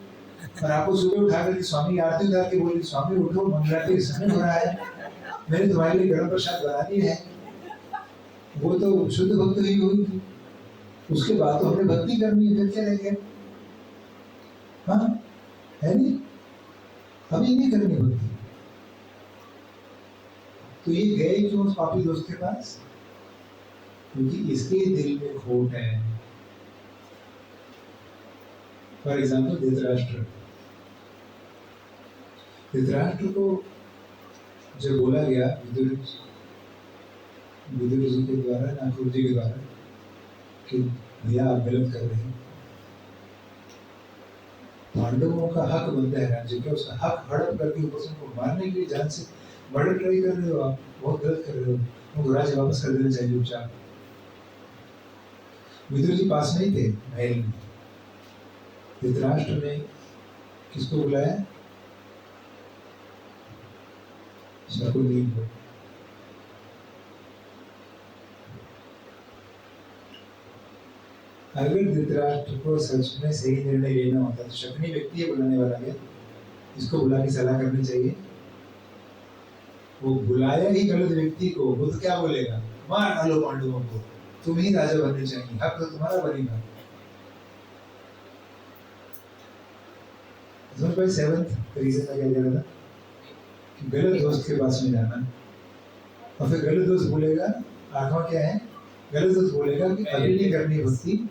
और आपको सुबह उठा करके स्वामी आरती उतार के बोलेगी, स्वामी उठो, मंगलारती का समय हो रहा है, मैंने तुम्हारे लिए गर्म प्रसाद बना दिया है। वो तो शुद्ध भक्त ही होगी। उसके बाद तो हमें भक्ति करनी है, फिर क्या रह गया? हाँ है नहीं, अभी नहीं करनी भक्ति। तो ये गए क्यों उस पापी दोस्त के पास? क्योंकि इसके दिल में खोट है। फॉर एग्जाम्पल धृतराष्ट्र को जब बोला गया विदुर जी के द्वारा, नाकुर जी के द्वारा, कि भैया आप गलत कर रहे हैं, पांडवों का हक बनता है राज्य का, उसका हक हड़प करके ऊपर से उनको मारने के लिए जान से मर्डर ट्राई कर रहे हो, आप बहुत गलत कर रहे हो, उनको राज्य वापस कर देना चाहिए उपचार। विदुर जी पास नहीं थे महल में। धृतराष्ट्र ने किसको बुलाया? शकुनी को। अगर धृतराष्ट्र को सच में सही निर्णय लेना होता तो शकुनी व्यक्ति है बुलाने वाला है, इसको बुला के सलाह करनी चाहिए। वो बुलाया ही गलत व्यक्ति को, वो तो क्या बोलेगा, मार डालो पांडवों को, तुम ही राजा बनने चाहिए, हक तो तुम्हारा बनेगा। सेवंथ रीजन का क्या कह रहा था कि गलत दोस्त के पास में जाना, और फिर गलत दोस्त बोलेगा, आठवां क्या है, गलत दोस्त बोलेगा कि अभी नहीं करनी भक्ति,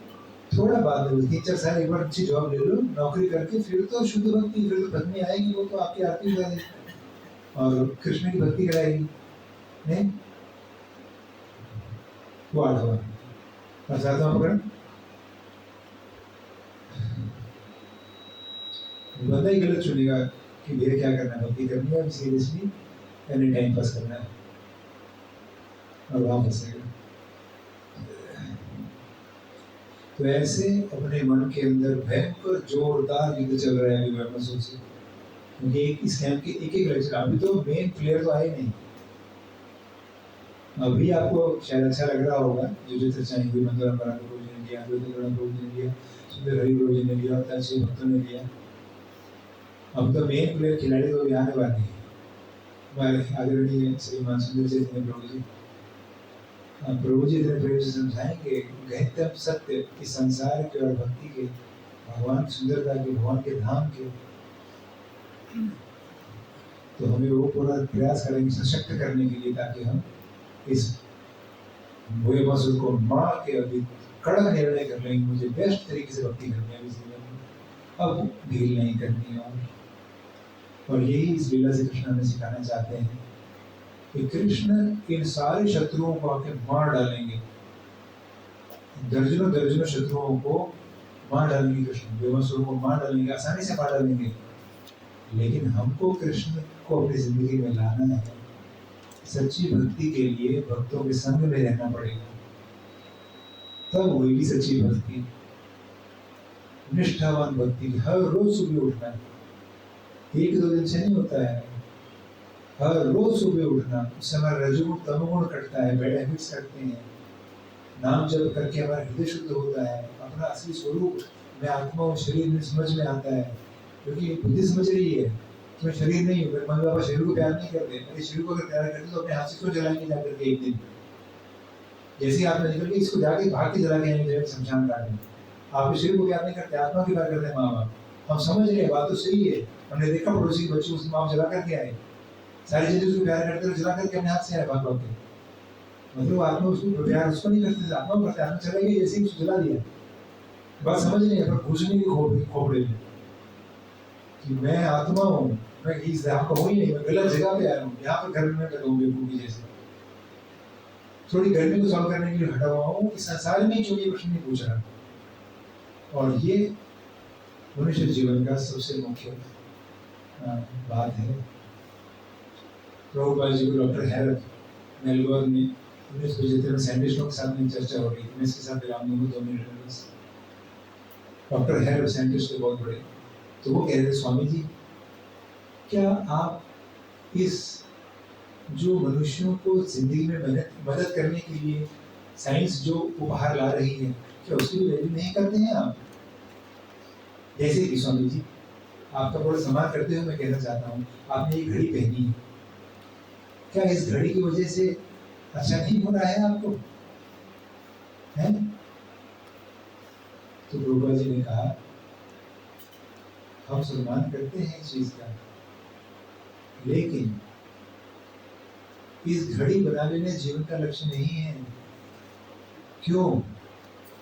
थोड़ा बाद में, 3-4 साल एक बार अच्छी जॉब ले लो, नौकरी करके फिर तो शुद्ध भक्ति, फिर तो पत्नी आएगी, वो तो आपकी आरती उतारेगी और कृष्ण की भक्ति कराएगी। नहीं, वो 8वां और 7वां पकड़। बंदा ही गलत चुनेगा कि भैया क्या करना है, भक्ति करनी है सीरियसली, एनी टाइम पास करना है, और वहां फंसेगा। तो ऐसे अपने मन के अंदर भयंकर जोरदार युद्ध चल रहा है अभी ब्रह्मसूत्र से, क्योंकि इस कैंप के एक लेक्चर, अभी तो मेन प्लेयर तो आए नहीं। अभी आपको शायद अच्छा लग रहा होगा जो चर्चाएं हुई, मंदोरम बराबर प्रभु जी ने लिया, प्रभु जी ने लिया, सुंदर हरि प्रभु जी ने लिया, और तत्व भक्तों ने लिया। अब तो मेन प्लेयर खिलाड़ी तो भी आने वाले हैं, हमारे आदरणीय श्रीमान सुंदर चैतन्य प्रभु जी। प्रभु जी इतने प्रेम से समझाएंगे गहनतम सत्य इस संसार के और भक्ति के, भगवान की सुंदरता के, भगवान के धाम के। तो हमें वो पूरा प्रयास करेंगे सशक्त करने के लिए, ताकि हम इस भोए मसूर को मार के अभी कड़क निर्णय कर लेंगे, मुझे बेस्ट तरीके से भक्ति करनी है इस जीवन में, अब ढील नहीं करनी है। और यही इस लीला से कृष्ण हमें सिखाना चाहते हैं कि कृष्ण इन सारे शत्रुओं को आके मार डालेंगे, दर्जनों दर्जनों शत्रुओं को मार डालेंगे, कृष्ण बेमसूर को मार डालेंगे, आसानी से मार डालेंगे। लेकिन हमको कृष्ण को अपनी जिंदगी में लाना है। सच्ची भक्ति के लिए भक्तों के संग में रहना पड़ेगा, तब होगी सच्ची भक्ति, निष्ठावान भक्ति। हर रोज सुबह उठना है, एक दो दिन से नहीं होता है, हर रोज सुबह उठना, उससे हमारा रजोगुण तमोगुण कटता है, बैड हैबिट्स कटते हैं, नाम जप करके हमारा हृदय शुद्ध होता है, अपना असली स्वरूप मैं आत्मा और शरीर में समझ में आता है। क्योंकि बुद्धि समझ रही है कि मैं शरीर नहीं हूँ, मम्मी पापा शरीर को प्यार नहीं करते, अरे शरीर को अगर प्यार करते तो अपने हाथ से क्यों जलाएंगे जाकर के एक दिन। जैसे आप निकल के इसको जाके भाग के जला के आएंगे शमशान घाट में, आप शरीर को प्यार नहीं करते, आत्मा की प्यार करते हैं माँ बाप। हम समझ रहे हैं, बात तो सही है, हमने देखा पड़ोसी के बच्चे उसको माँ जला करके आए, सारी चीजें उसको प्यार करते हैं, जला करके अपने हाथ से आए भाग भाग के। मतलब आत्मा उसको प्यार उसको नहीं करते, आत्मा करते, आत्मा चला गया जैसे ही उसको जला दिया। बात समझ नहीं है, पर घुसने की खोपड़े में कि मैं आत्मा हूँ, मैं इस धाम का हूँ ही नहीं, मैं गलत जगह पे आया हूँ, यहाँ पर घर में लगा हूँ बेवकूफी जैसे। थोड़ी गर्मी को सॉल्व करने के लिए हटा हुआ हूँ कि संसार में क्यों ये प्रश्न नहीं पूछ रहा। और ये मनुष्य जीवन का सबसे मुख्य बात है। प्रभुपाद जी को डॉक्टर हैरत मेलबर्न में 1975 में साइंटिस्टों के साथ में चर्चा हो रही थी, मैं इसके साथ विराम दूंगा 2 मिनट में बस। डॉक्टर हैरत साइंटिस्ट थे बहुत बड़े, तो वो कह रहे थे स्वामी जी क्या आप इस जो मनुष्यों को जिंदगी में मदद करने के लिए साइंस जो उपहार ला रही है, क्या उसकी वैल्यू नहीं करते हैं आप? जैसे कि स्वामी जी आपका बड़ा सम्मान करते हुए मैं कहना चाहता हूँ, आपने ये घड़ी पहनी है, क्या इस घड़ी की वजह से अच्छा नहीं हो रहा है आपको? है? तो प्रभुपाद जी ने कहा हम सम्मान करते हैं इस चीज का, लेकिन इस घड़ी बना लेने जीवन का लक्ष्य नहीं है। क्यों?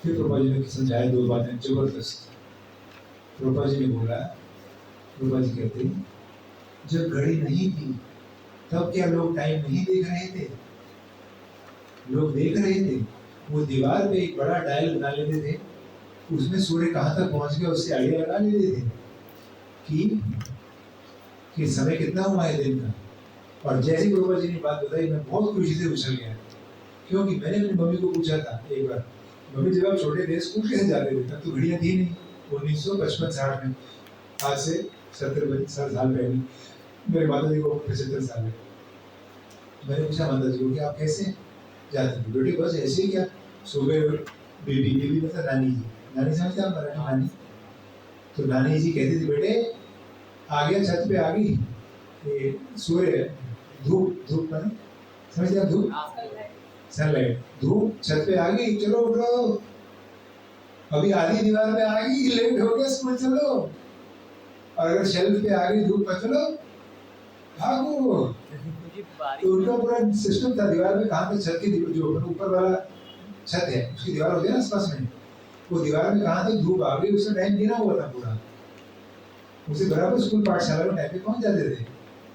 फिर प्रभुपाद जी ने समझाया 2 बातें जबरदस्त। प्रभुपाद जी ने बोला, प्रभुपाद जी कहते हैं जब घड़ी नहीं थी तब क्या लोग टाइम नहीं देख रहे थे? लोग देख रहे थे, वो दीवार पे एक बड़ा डायल बना लेते थे, उसमें सूर्य कहाँ तक पहुंच गया उससे आइडिया लगा लेते थे कि समय कितना हुआ है दिन का। और जैसे प्रभुपाद जी ने बात बताई मैं बहुत खुशी से उछल गया, क्योंकि मैंने अपनी मम्मी को पूछा था एक बार, मम्मी जब आप छोटे थे स्कूल कैसे जाते थे? तब तो घड़ियाँ थी नहीं, 1955-60 में, आज से 70 साल पहले। मेरे माता जी को 75 साल है। मैंने पूछा माता जी को कि आप कैसे जाते थे? बेटे बस ऐसे ही, क्या सुबह बीबी मतलब नानी जी, नानी समझते आप मराठी नानी? तो नानी जी कहती थी बेटे आ गया, छत पे आ गई सूर्य, धूप पर समझते आप, धूप सनलाइट, धूप छत पे आ गई, चलो उठो, अभी आधी दीवार पे आ गई, लेट हो गया स्कूल चलो। और अगर शेल्फ पे आ गई धूप पर, चलो भागो। तो उनका पूरा सिस्टम था, दीवार में कहाँ पे छत की जो ऊपर वाला छत है उसकी दीवार होती है ना आसपास में, वो दीवार में कहाँ तक धूप आ गई उसका टाइम देना हुआ था पूरा, उसे बराबर स्कूल पाठशाला में टाइम पे पहुंच जाते थे।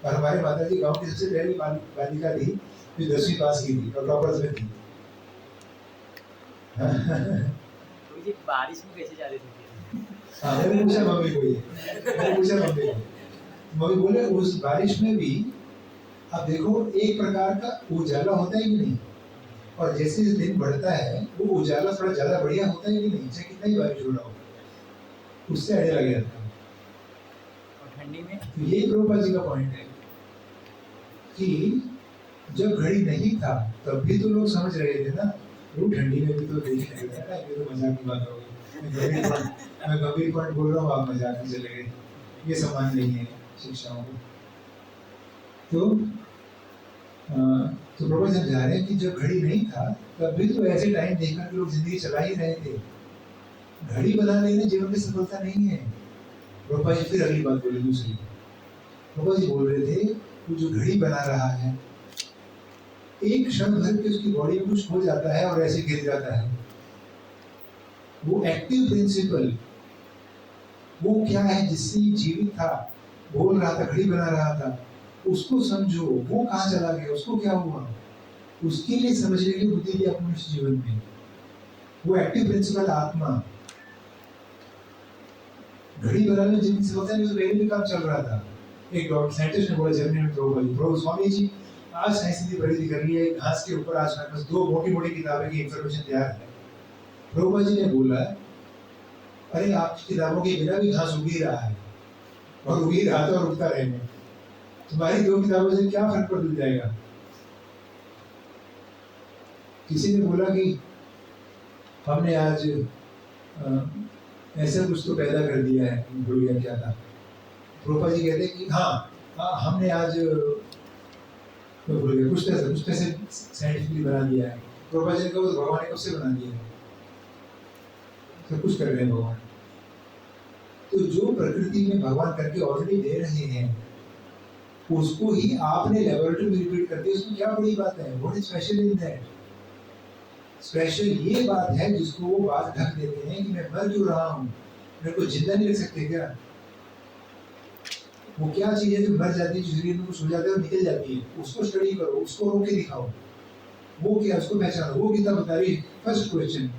और हमारे माता जी गाँव की सबसे पहली बालिका थी जो 10वीं पास की थी और टॉपर्स में थी। तो ये बारिश में कैसे जा रहे थे? हाँ, मैंने पूछा मम्मी को ये, मैंने पूछा मम्मी को, मम्मी बोले उस बारिश में भी आप देखो एक प्रकार का उजाला होता है कि नहीं, और जैसे दिन बढ़ता है वो उजाला थोड़ा ज्यादा बढ़िया होता है कि नहीं, चाहे कितना ही बारिश हो रहा हो, उससे आइडिया लग जाता है। और ठंडी में तो ये प्रभुपाद जी का पॉइंट है कि जब घड़ी नहीं था तब भी तो लोग समझ रहे थे ना, वो ठंडी में भी तो देख रहे थे ना, ये तो मजाक की बात हो गई, मैं गंभीर पॉइंट बोल रहा हूँ, आप मजाक में चले गए, ये समान नहीं है शिक्षाओं को। तो प्रभु समझा रहे हैं कि जब घड़ी नहीं था तब भी तो ऐसे टाइम देखकर के लोग जिंदगी चला ही रहे थे। घड़ी बना लेना जीवन में सफलता नहीं है। प्रभु जी फिर अगली बात बोले दूसरी, प्रभु जी बोल रहे थे वो जो घड़ी बना रहा है एक क्षण भर के उसकी बॉडी में कुछ हो जाता है और ऐसे गिर जाता है, वो एक्टिव प्रिंसिपल वो क्या है जिससे जीवित था, बोल रहा था, घड़ी बना रहा था, उसको समझो, वो कहाँ चला गया, उसको क्या हुआ, उसके लिए समझने की बुद्धि दी अपने जीवन में। वो एक्टिव प्रिंसिपल आत्मा घड़ी बनाने जिनकी से होता है, तो पहले भी काम चल रहा था। एक डॉक्टर साइंटिस्ट ने बोला जर्मनी में, तो स्वामी जी आज साइंस की प्रगति कर रही है, घास के ऊपर आज मेरे पास 2 मोटी-मोटी किताबें की इंफॉर्मेशन तैयार है। प्रभुपाद जी ने बोला अरे आपकी किताबों के बिना भी घास उग ही रहा है, और उग ही रहा था और उगता रहेगा, तुम्हारी 2 किताबों से क्या फर्क पड़ जाएगा। किसी ने बोला कि हमने आज ऐसा कुछ तो पैदा कर दिया है, भूल गया क्या था। प्रभुपाद जी कहते हैं कि हाँ हमने आज भूल गया कुछ कैसे साइंटिफिकली बना दिया है। प्रभुपाद जी ने कहा भगवान ने कब से बना दिया है, सब कुछ कर रहे हैं भगवान। तो जो प्रकृति में भगवान करके ऑलरेडी दे रहे हैं उसको ही आपने लेबोरेटरी में रिपीट कर दिया, उसमें क्या बड़ी बात है, what is special in that. Special ये बात है जिसको वो बात ढक देते हैं कि मैं मर क्यों रहा हूँ, मेरे को जिंदा नहीं रख सकते क्या। वो क्या चीज है जो मर जाती है, जो शरीर में कुछ हो जाता है और निकल जाती है, उसको स्टडी करो, उसको रोक के दिखाओ, वो क्या, उसको पहचानो। वो गीता बता रही है, फर्स्ट क्वेश्चन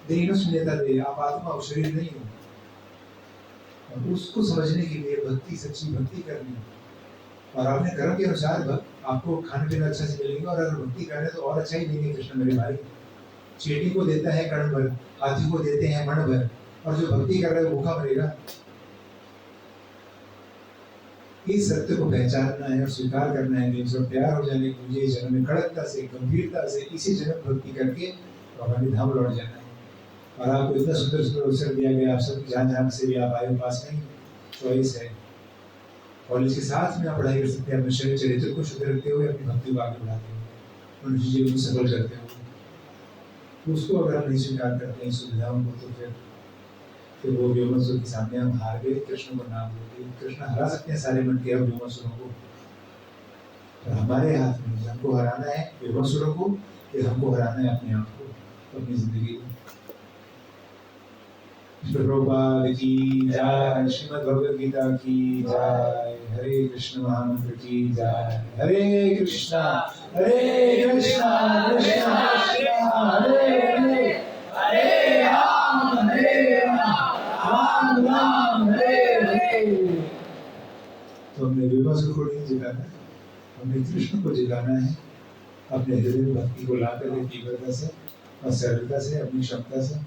देना दे, आप आत्मा हो, शरीर नहीं हो। और उसको समझने के लिए भक्ति, सच्ची भक्ति करनी, और अपने कर्म के अनुसार आपको खाने पीना अच्छा से मिलेगा, और अगर भक्ति कर रहे तो और अच्छा ही देंगे कृष्ण मेरे भाई। चींटी को देता है कण भर, हाथी को देते हैं मन भर, और जो भक्ति कर रहा है भूखा मरेगा। इस सत्य को पहचानना है और स्वीकार करना है कि इनसे प्यार हो जाने की मुझे जन्म में कड़कता से, गंभीरता से, इसी जन्म भक्ति करके भगवान धाम लौट जाना है। और आपको इतना सुंदर सुंदर अवसर दिया गया, आप सब जहाँ से भी आप आए, पास नहीं चॉइस है, कॉलेज के साथ में आप पढ़ाई कर सकते हैं, अपने शरीर चरित्र को शुद्ध रखते हुए अपनी भक्ति को आगे बढ़ाते हुए, उन चीजों को सफल करते हुए। उसको अगर हम नहीं स्वीकार करते हैं सुविधाओं को, तो फिर वो व्योमसुर के सामने हम हार गए, कृष्ण को नाम लेके। कृष्ण हरा सकते हैं सारे मन के अब व्योमसुरों को, तो हमारे हाथ में हमको हराना है व्योमसुरों को, फिर हमको हराना है अपने आप को, अपनी जिंदगी को। प्रभुपाद की जय, श्रीमद् भगवद गीता की जय, हरे कृष्ण महामंत्र की जय, हरे कृष्णा कृष्णा कृष्णा हरे हरे, हरे राम राम राम हरे हरे। तो हमने विमर्श को नहीं जिताना, हमने कृष्ण को जिताना है, अपने हृदय भक्ति को ला कर तीव्रता से और सरलता से, अपनी क्षमता से,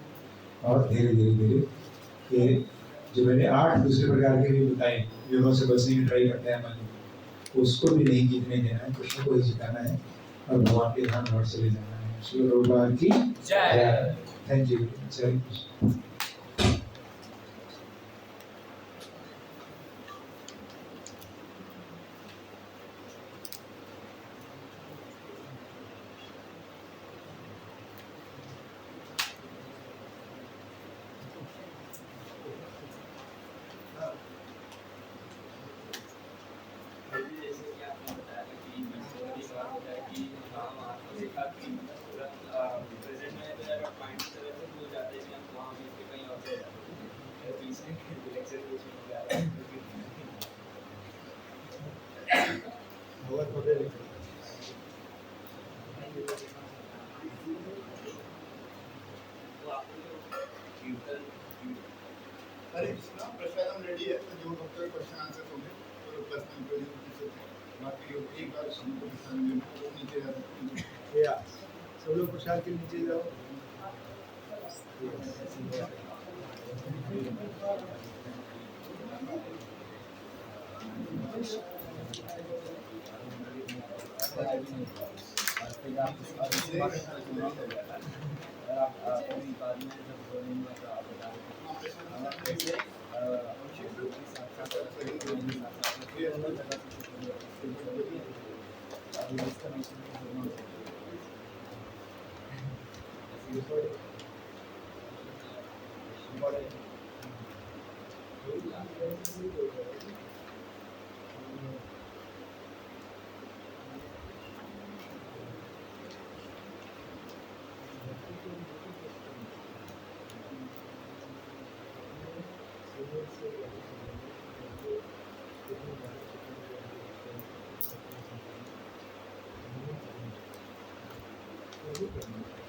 और धीरे धीरे ये जो मैंने 8 दूसरे प्रकार के भी बताए, विरोध से बचने की ट्राई करते हैं मन, उसको भी नहीं जीतने देना है, कृष्ण को ही जिताना है और भगवान के धाम लौट चले जाना है। श्री भगवान की जय। Thank you. जय कृष्ण। कोई क्वेश्चन आंसर होंगे तो पर्सनल कोई पूछ सकते हैं। बाकी एक बार हमको दिखाने देना वो नीचे जा सकते हैं। या सब लोग प्रसाद के नीचे जाओ। फिर आप और आप अपनी बाद में जब बोलेंगे तो आप बता दें आप कैसे Thank you.